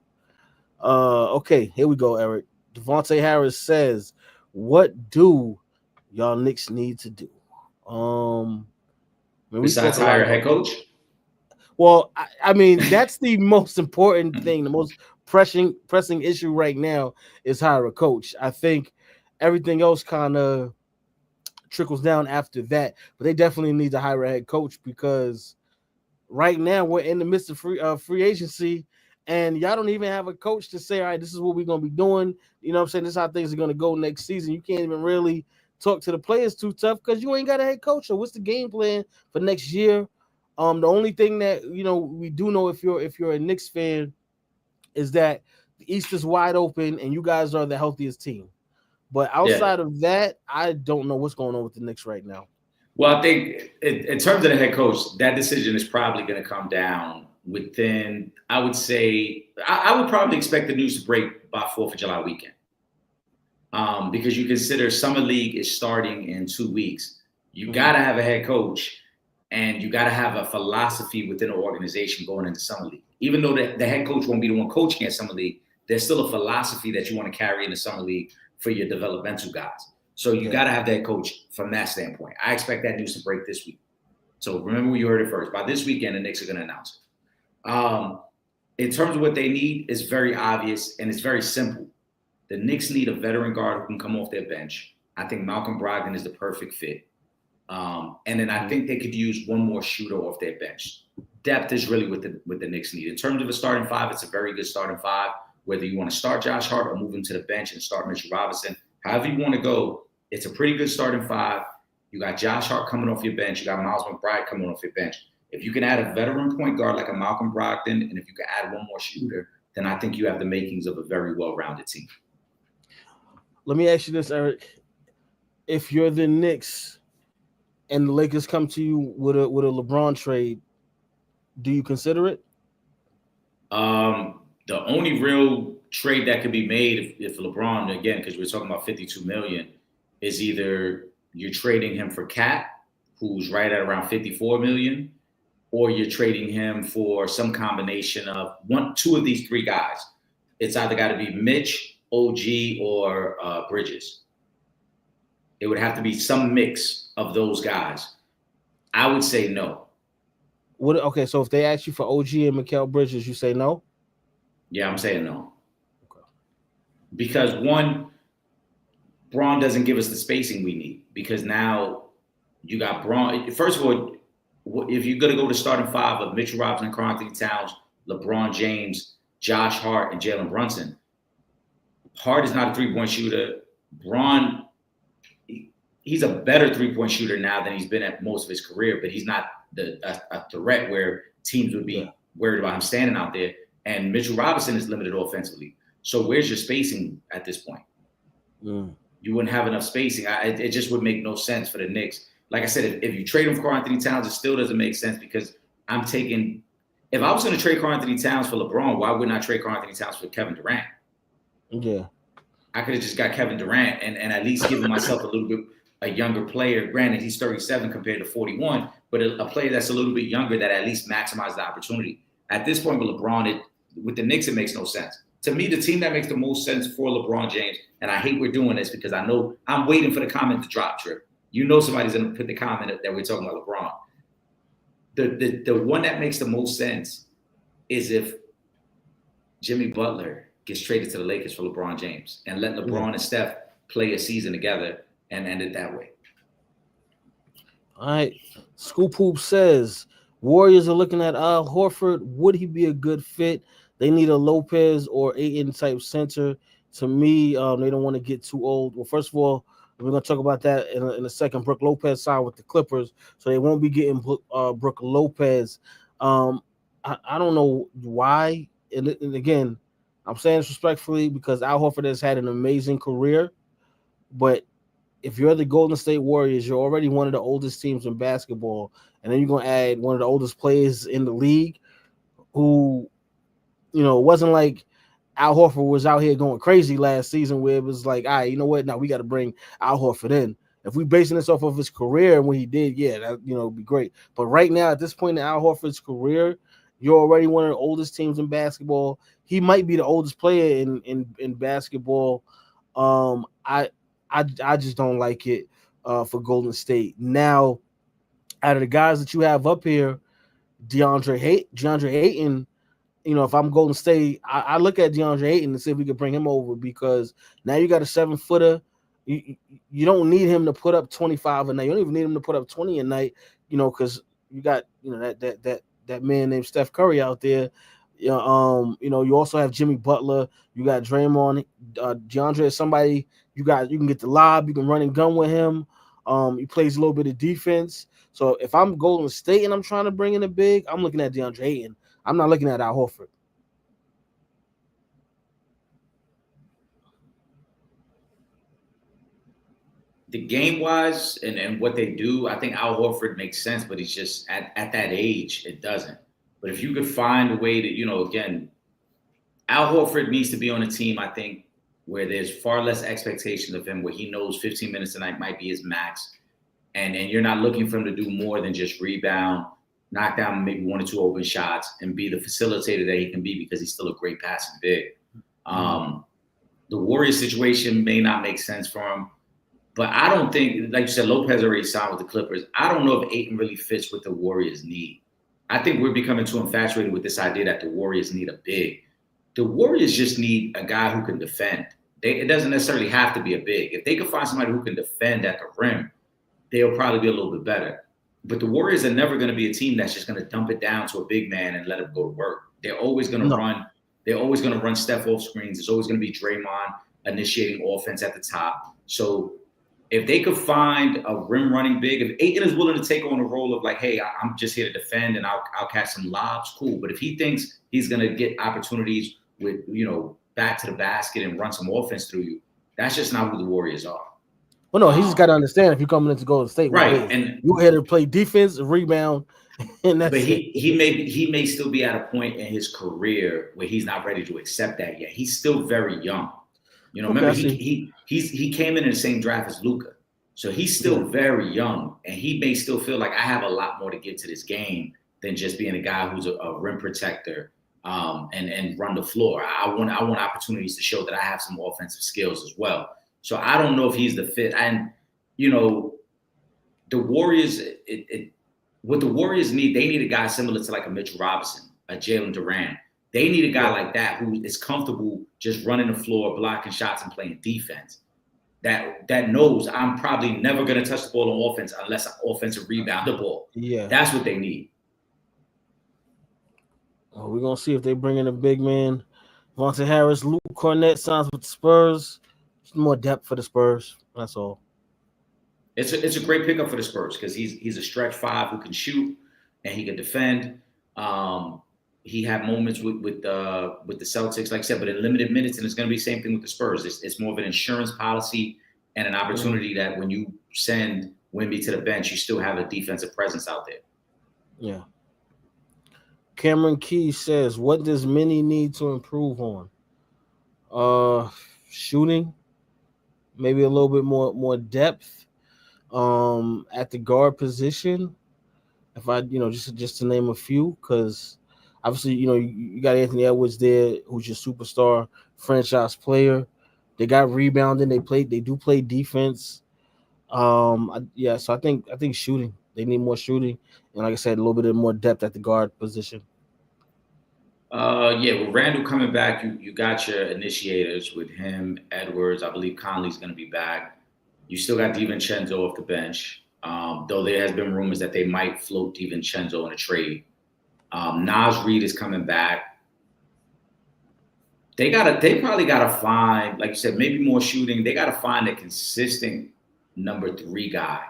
Okay, here we go, Eric. Devontae Harris says, "What do y'all Knicks need to do?" Besides hire a head coach. Well, I mean, that's the most important thing. The most pressing issue right now is hire a coach. I think everything else kind of trickles down after that, but they definitely need to hire a head coach because right now we're in the midst of free agency, and y'all don't even have a coach to say, all right, this is what we're gonna be doing. You know what I'm saying? This is how things are gonna go next season. You can't even really talk to the players too tough because you ain't got a head coach. So what's the game plan for next year? The only thing that we do know if you're a Knicks fan is that the East is wide open and you guys are the healthiest team. But outside of that, I don't know what's going on with the Knicks right now. Well, I think in terms of the head coach, that decision is probably going to come down within, I would say, I would probably expect the news to break by 4th of July weekend. Because you consider Summer League is starting in 2 weeks. You got to have a head coach and you got to have a philosophy within an organization going into Summer League. Even though the head coach won't be the one coaching at Summer League, there's still a philosophy that you want to carry in the Summer League for your developmental guys. So you got to have that coach from that standpoint. I expect that news to break this week. So remember, you heard it first. By this weekend, the Knicks are going to announce it. In terms of what they need, it's very obvious and it's very simple. The Knicks need a veteran guard who can come off their bench. I think Malcolm Brogdon is the perfect fit. And then I think they could use one more shooter off their bench. Depth is really what the Knicks need. In terms of a starting five, it's a very good starting five. Whether you want to start Josh Hart or move him to the bench and start Mitchell Robinson, however you want to go, it's a pretty good starting five. You got Josh Hart coming off your bench. You got Miles McBride coming off your bench. If you can add a veteran point guard like a Malcolm Brogdon, and if you can add one more shooter, then I think you have the makings of a very well-rounded team. Let me ask you this, Eric. If you're the Knicks and the Lakers come to you with a LeBron trade, do you consider it? The only real trade that could be made if LeBron, again, because we're talking about $52 million, is either you're trading him for Cat, who's right at around $54 million, or you're trading him for some combination of two of these three guys. It's either got to be Mitch, OG, or Bridges. It would have to be some mix of those guys. I would say no. Okay, so if they ask you for OG and Mikal Bridges, you say no? Yeah, I'm saying no. Okay. Because one, Braun doesn't give us the spacing we need. Because now you got Braun. First of all, if you're going to go to starting five of Mitchell Robinson, Karl-Anthony Towns, LeBron James, Josh Hart, and Jalen Brunson, Hart is not a three-point shooter. Braun, he's a better three-point shooter now than he's been at most of his career, but he's not a threat where teams would be worried about him standing out there. And Mitchell Robinson is limited offensively. So where's your spacing at this point? You wouldn't have enough spacing. It just would make no sense for the Knicks. Like I said, if you trade him for Karl-Anthony Towns, it still doesn't make sense because if I was going to trade Karl-Anthony Towns for LeBron, why wouldn't I trade Karl-Anthony Towns for Kevin Durant? Yeah. I could have just got Kevin Durant and at least given myself a little bit a younger player. Granted, he's 37 compared to 41, but a player that's a little bit younger that at least maximizes the opportunity. At this point with LeBron, with the Knicks, it makes no sense. To me, the team that makes the most sense for LeBron James, and I hate we're doing this because I know I'm waiting for the comment to drop, Trip. You know somebody's going to put the comment that we're talking about LeBron. The one that makes the most sense is if Jimmy Butler gets traded to the Lakers for LeBron James and let LeBron and Steph play a season together and end it that way. All right. Scoop Hoop says, Warriors are looking at Al Horford. Would he be a good fit? They need a Lopez or Ayton type center. To me, they don't want to get too old. Well, first of all, we're going to talk about that in a second. Brook Lopez signed with the Clippers, so they won't be getting Brook Lopez. I don't know why. And again, I'm saying this respectfully because Al Horford has had an amazing career. But if you're the Golden State Warriors, you're already one of the oldest teams in basketball, and then you're going to add one of the oldest players in the league who, it wasn't like Al Horford was out here going crazy last season, where it was like, all right, you know what? Now we got to bring Al Horford in. If we basing this off of his career and what he did, yeah, that would be great. But right now, at this point in Al Horford's career, you're already one of the oldest teams in basketball. He might be the oldest player in basketball. I just don't like it for Golden State. Now, out of the guys that you have up here, DeAndre Ayton, if I'm Golden State, I look at DeAndre Ayton and see if we could bring him over, because now you got a 7-footer. You don't need him to put up 25 a night. You don't even need him to put up 20 a night, because you got that man named Steph Curry out there. You also have Jimmy Butler. You got Draymond. DeAndre is somebody you can get the lob. You can run and gun with him. He plays a little bit of defense. So if I'm Golden State and I'm trying to bring in a big, I'm looking at DeAndre Ayton. I'm not looking at Al Horford. The game-wise and what they do, I think Al Horford makes sense, but he's just at that age, it doesn't. But if you could find a way to, again, Al Horford needs to be on a team, I think, where there's far less expectations of him, where he knows 15 minutes a night might be his max. And you're not looking for him to do more than just rebound, knock down maybe 1 or 2 open shots, and be the facilitator that he can be, because he's still a great passing big. The Warriors situation may not make sense for him, but I don't think, like you said, Lopez already signed with the Clippers. I don't know if Ayton really fits what the Warriors need. I think we're becoming too infatuated with this idea that the Warriors need a big. The Warriors just need a guy who can defend. It doesn't necessarily have to be a big. If they can find somebody who can defend at the rim, they'll probably be a little bit better. But the Warriors are never going to be a team that's just going to dump it down to a big man and let him go to work. They're always going to run. They're always going to run Steph off screens. There's always going to be Draymond initiating offense at the top. So if they could find a rim running big, if Ayton is willing to take on a role of like, hey, I'm just here to defend and I'll catch some lobs, cool. But if he thinks he's going to get opportunities with, back to the basket and run some offense through you, that's just not who the Warriors are. Well, no, he just got to understand, if you're coming into Golden State, right, and you're here to play defense, remaund, and that's but he may still be at a point in his career where he's not ready to accept that yet. He's still very young. Remember he came in the same draft as Luka, so he's still very young, and he may still feel like I have a lot more to give to this game than just being a guy who's a rim protector and run the floor. I want opportunities to show that I have some offensive skills as well. So I don't know if he's the fit. And, the Warriors, what the Warriors need, they need a guy similar to like a Mitchell Robinson, a Jalen Duran. They need a guy like that who is comfortable just running the floor, blocking shots, and playing defense. That knows I'm probably never going to touch the ball on offense unless I offensive rebound the ball. Yeah. That's what they need. Well, we're going to see if they bring in a big man. Vontae Harris, Luke Cornett signs with the Spurs. More depth for the Spurs. That's all. It's a great pickup for the Spurs because he's a stretch 5 who can shoot and he can defend. He had moments with the Celtics, like I said, but in limited minutes, and it's going to be the same thing with the Spurs. It's more of an insurance policy and an opportunity that when you send Wemby to the bench, you still have a defensive presence out there. Yeah. Cameron Key says, "What does Minnie need to improve on? Shooting." Maybe a little bit more depth at the guard position. If I, just to name a few, because obviously, you got Anthony Edwards there, who's your superstar franchise player. They got rebounding. They do play defense. So I think shooting. They need more shooting, and like I said, a little bit more depth at the guard position. With Randall coming back, you got your initiators with him, Edwards. I believe Conley's going to be back. You still got DiVincenzo off the bench, though there has been rumors that they might float DiVincenzo in a trade. Naz Reid is coming back. They probably got to find, like you said, maybe more shooting. They got to find a consistent number 3 guy.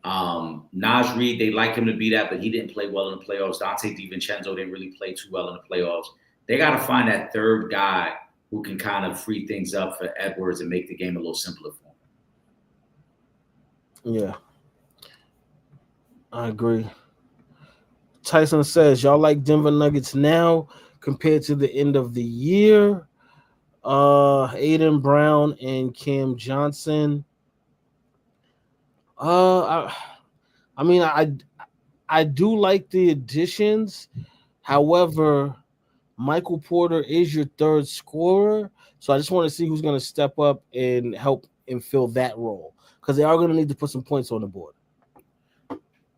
Naz Reid, they like him to be that, but he didn't play well in the playoffs. Dante DiVincenzo didn't really play too well in the playoffs. They got to find that third guy who can kind of free things up for Edwards and make the game a little simpler for him. Yeah, I agree. Tyson says, y'all like Denver Nuggets now compared to the end of the year? Aiden Brown and Cam Johnson. I, I mean, I do like the additions. However, Michael Porter is your third scorer, so I just want to see who's going to step up and help and fill that role because they are going to need to put some points on the board.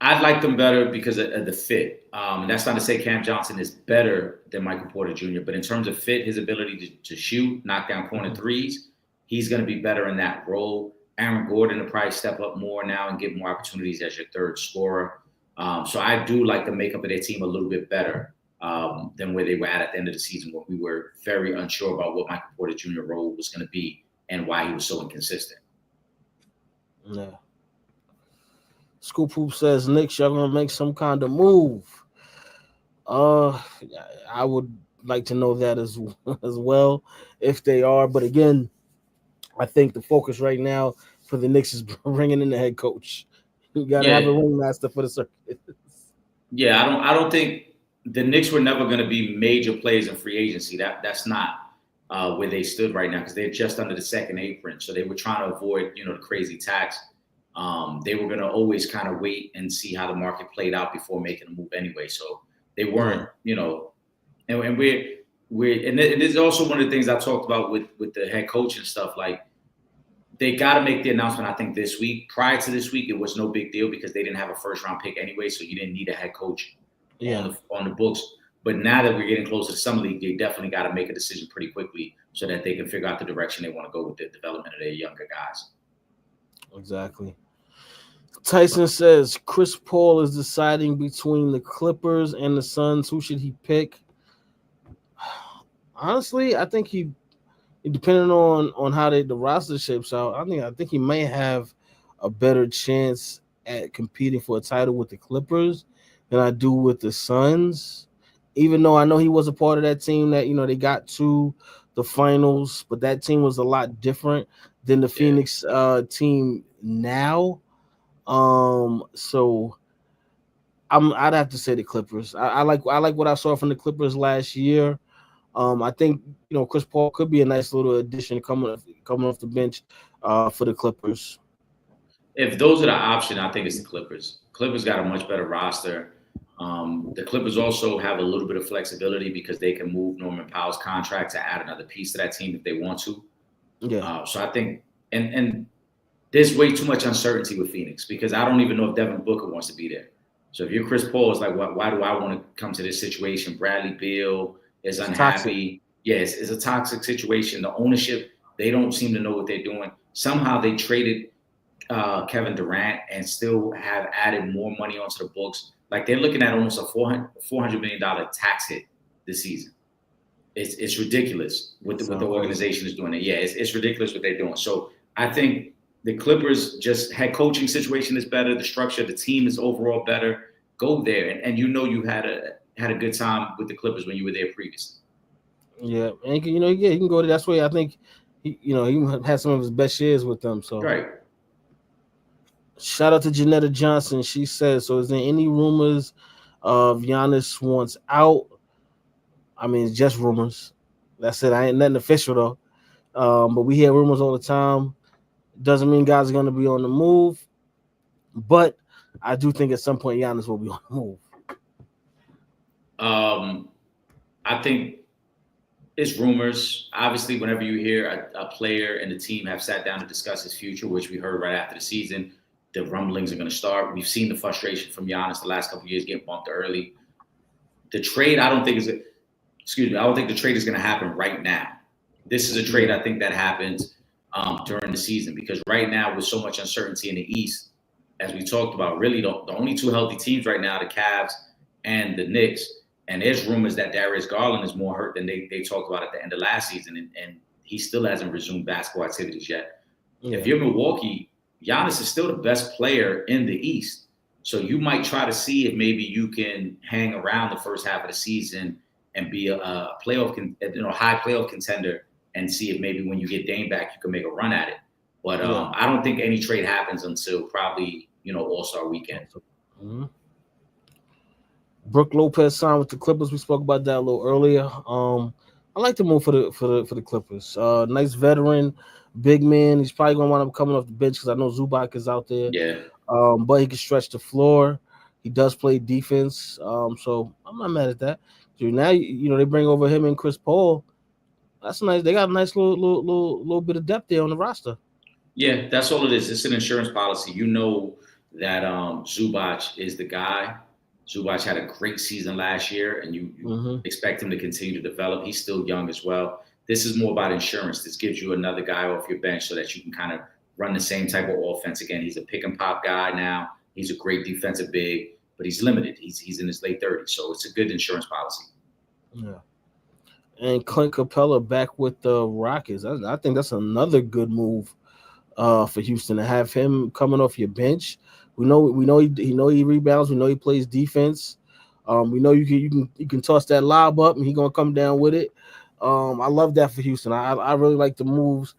I'd like them better because of the fit. That's not to say Cam Johnson is better than Michael Porter Jr., but in terms of fit, his ability to shoot, knock down corner threes, he's going to be better in that role. Aaron Gordon will probably step up more now and get more opportunities as your third scorer. So I do like the makeup of their team a little bit better than where they were at the end of the season, where we were very unsure about what Michael Porter Jr. role was going to be and why he was so inconsistent. Yeah. Scoop Hoop says, Knicks, y'all gonna make some kind of move. I would like to know that as well if they are. But again, I think the focus right now for the Knicks is bringing in the head coach. You gotta have a ringmaster for the circuit. Yeah, I don't think the Knicks were never going to be major players in free agency. That's not where they stood right now because they're just under the second apron. So they were trying to avoid, the crazy tax. They were going to always kind of wait and see how the market played out before making a move anyway. So they weren't, and we're and this is also one of the things I talked about with the head coach and stuff. Like they got to make the announcement, I think, this week. Prior to this week, it was no big deal because they didn't have a first round pick anyway. So you didn't need a head coach on the books. But now that we're getting closer to Summer League, they definitely got to make a decision pretty quickly so that they can figure out the direction they want to go with the development of their younger guys. Exactly. Tyson says Chris Paul is deciding between the Clippers and the Suns. Who should he pick? Honestly, I think depending on how the roster shapes out, I think he may have a better chance at competing for a title with the Clippers than I do with the Suns. Even though I know he was a part of that team that they got to the finals, but that team was a lot different than the Phoenix team now. So I'd have to say the Clippers. I like what I saw from the Clippers last year. I think Chris Paul could be a nice little addition coming off the bench for the Clippers. If those are the option, I think it's the Clippers. Clippers got a much better roster. The Clippers also have a little bit of flexibility because they can move Norman Powell's contract to add another piece to that team if they want to. Yeah. So I think and there's way too much uncertainty with Phoenix because I don't even know if Devin Booker wants to be there. So if you're Chris Paul, it's like, why do I want to come to this situation? Bradley Beal is unhappy. Yes, it's a toxic situation. The ownership, they don't seem to know what they're doing. Somehow they traded Kevin Durant and still have added more money onto the books. Like they're looking at almost a $400 million tax hit this season. It's ridiculous what the organization is doing. Yeah, it's ridiculous what they're doing. So I think the Clippers just head coaching situation is better. The structure of the team is overall better. Go there, and you had a good time with the Clippers when you were there previously. Yeah, and he can go there. That's why I think he had some of his best years with them. So right. Shout out to Janetta Johnson. She says, so is there any rumors of Giannis wants out? I mean, it's just rumors. That's it. I ain't nothing official though. But we hear rumors all the time. Doesn't mean guys are going to be on the move. But I do think at some point Giannis will be on the move. I think it's rumors. Obviously, whenever you hear a player and the team have sat down to discuss his future, which we heard right after the season, the rumblings are going to start. We've seen the frustration from Giannis the last couple of years getting bumped early. The trade, I don't think the trade is going to happen right now. This is a trade I think that happens during the season because right now with so much uncertainty in the East, as we talked about, really the only two healthy teams right now, the Cavs and the Knicks. And there's rumors that Darius Garland is more hurt than they talked about at the end of last season, and he still hasn't resumed basketball activities yet. Yeah. If you're Milwaukee, Giannis is still the best player in the East. So you might try to see if maybe you can hang around the first half of the season and be a high playoff contender and see if maybe when you get Dame back, you can make a run at it. But I don't think any trade happens until probably, All-Star weekend. Mm-hmm. Brooke Lopez signed with the Clippers. We spoke about that a little earlier. I like the move for the Clippers. Nice veteran, big man. He's probably gonna wind up coming off the bench because I know Zubac is out there. Yeah. But he can stretch the floor. He does play defense. So I'm not mad at that. So now they bring over him and Chris Paul. That's nice. They got a nice little bit of depth there on the roster. Yeah, that's all it is. It's an insurance policy. You know that Zubac is the guy. Zubac had a great season last year, and you expect him to continue to develop. He's still young as well. This is more about insurance. This gives you another guy off your bench so that you can kind of run the same type of offense again. He's a pick and pop guy now. He's a great defensive big, but he's limited. He's in his late 30s, so it's a good insurance policy. Yeah. And Clint Capella back with the Rockets. I think that's another good move for Houston to have him coming off your bench. We know he rebounds. We know he plays defense. We know you can toss that lob up and he's gonna come down with it. I love that for Houston. I really like the moves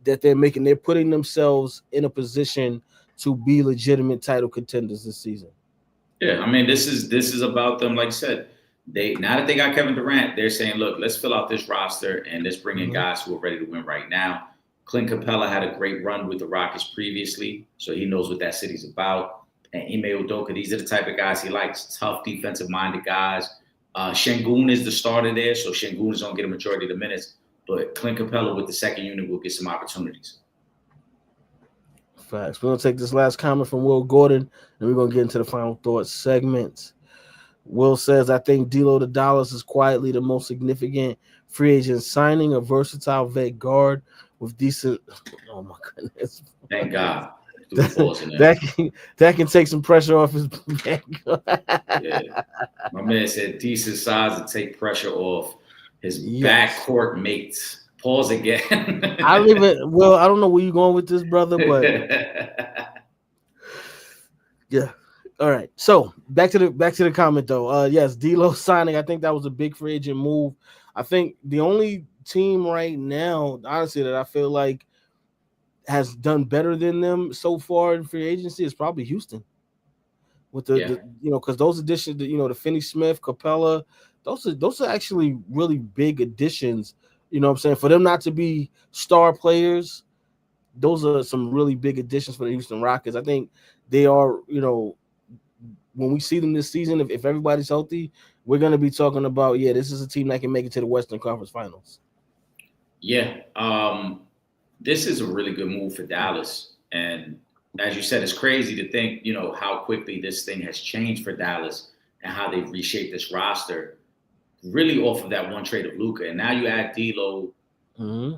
that they're making. They're putting themselves in a position to be legitimate title contenders this season. Yeah, I mean, this is about them. Like I said, now that they got Kevin Durant, they're saying, look, let's fill out this roster and let's bring in guys who are ready to win right now. Clint Capella had a great run with the Rockets previously, so he knows what that city's about. And Ime Udoka, these are the type of guys he likes, tough, defensive-minded guys. Şengün is the starter there, so Şengün is going to get a majority of the minutes. But Clint Capella with the second unit will get some opportunities. Facts. We're going to take this last comment from Will Gordon, and we're going to get into the final thoughts segment. Will says, I think D'Lo to Dallas is quietly the most significant free agent signing, a versatile vet guard with decent. Oh my goodness! Thank God. That can take some pressure off his back. Yeah, my man said decent size to take pressure off his backcourt mates. Pause again. I don't know where you're going with this, brother, but yeah. All right. So back to the comment though. Yes, D'Lo signing. I think that was a big free agent move. I think the only team right now, honestly, that I feel like has done better than them so far in free agency is probably Houston. With the because those additions, the Finney-Smith, Capella, those are actually really big additions. You know what I'm saying? For them not to be star players, those are some really big additions for the Houston Rockets. I think they are, when we see them this season, if everybody's healthy, we're going to be talking about, this is a team that can make it to the Western Conference Finals. Yeah. This is a really good move for Dallas. And as you said, it's crazy to think, how quickly this thing has changed for Dallas and how they've reshaped this roster really off of that one trade of Luka. And now you add D'Lo. Mm-hmm.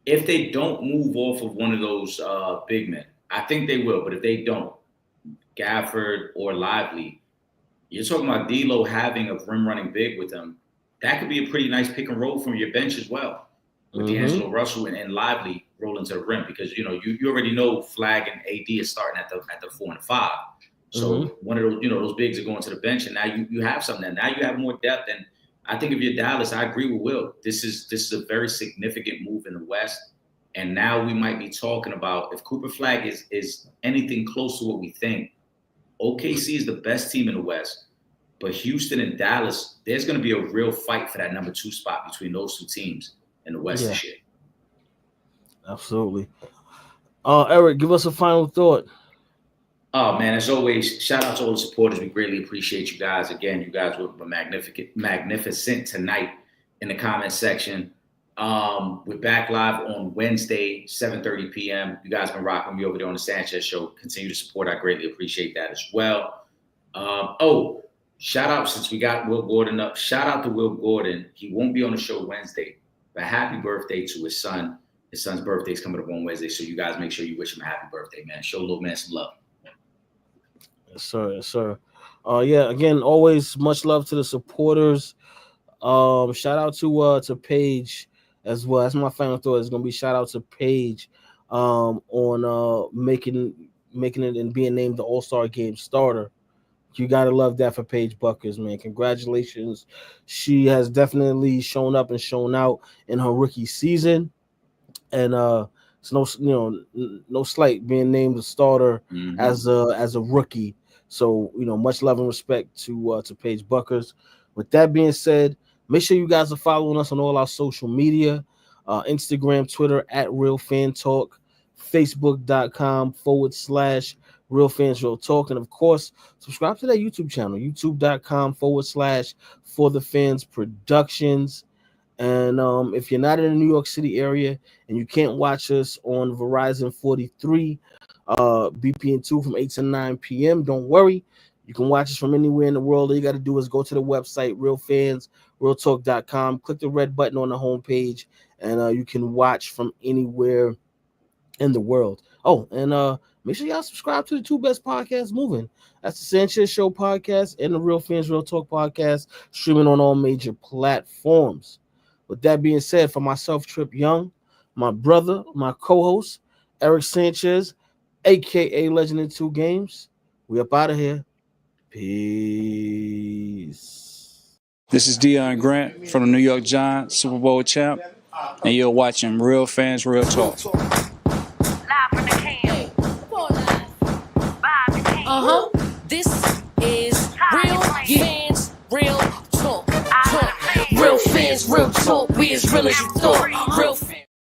If they don't move off of one of those big men, I think they will. But if they don't, Gafford or Lively, you're talking about D'Lo having a rim running big with him. That could be a pretty nice pick and roll from your bench as well. With D'Angelo Russell and Lively rolling to the rim because you already know Flag and AD is starting at the 4 and 5. So one of those those bigs are going to the bench, and now you have something. Now you have more depth, and I think if you're Dallas, I agree with Will. This is a very significant move in the West, and now we might be talking about if Cooper Flag is anything close to what we think. OKC is the best team in the West, but Houston and Dallas, there's going to be a real fight for that number 2 spot between those two teams in the West this year. Absolutely. Eric, give us a final thought. Oh, man, as always, shout out to all the supporters. We greatly appreciate you guys. Again, you guys were magnificent tonight in the comment section. We're back live on Wednesday, 7:30 p.m. You guys been rocking me over there on the Sanchez Show. Continue to support. I greatly appreciate that as well. Shout out, since we got Will Gordon up, shout out to Will Gordon. He won't be on the show Wednesday, but happy birthday to his son. His son's birthday is coming up on Wednesday, so you guys make sure you wish him a happy birthday, man. Show little man some love. Yes, sir. Yes, sir. Again, always much love to the supporters. Shout out to Paige as well. That's my final thought. It's gonna be shout out to Paige on making it and being named the All-Star Game starter. You gotta love that for Paige Buckers, man. Congratulations. She has definitely shown up and shown out in her rookie season. And it's no slight being named the starter as a rookie. So much love and respect to Paige Buckers. With that being said, Make sure you guys are following us on all our social media, Instagram, Twitter at Real Fan Talk, Facebook.com/Real Fans Real Talk. And of course, subscribe to that YouTube channel, YouTube.com/For the Fans Productions. And if you're not in the New York City area and you can't watch us on Verizon 43, BPN2 from 8 to 9 p.m., don't worry. You can watch us from anywhere in the world. All you got to do is go to the website, realfansrealtalk.com, click the red button on the homepage, and you can watch from anywhere in the world. Oh, and make sure y'all subscribe to the two best podcasts moving. That's the Sanchez Show podcast and the Real Fans Real Talk podcast, streaming on all major platforms. With that being said, for myself, Trip Young, my brother, my co-host, Eric Sanchez, a.k.a. Legend in Two Games, we up out of here. Peace. This is Deion Grant from the New York Giants, Super Bowl champ, and you're watching Real Fans Real Talk. Live from the can. By the can. This is Real Fans Real Talk. Real Fans Real Talk. We as real as you thought. Real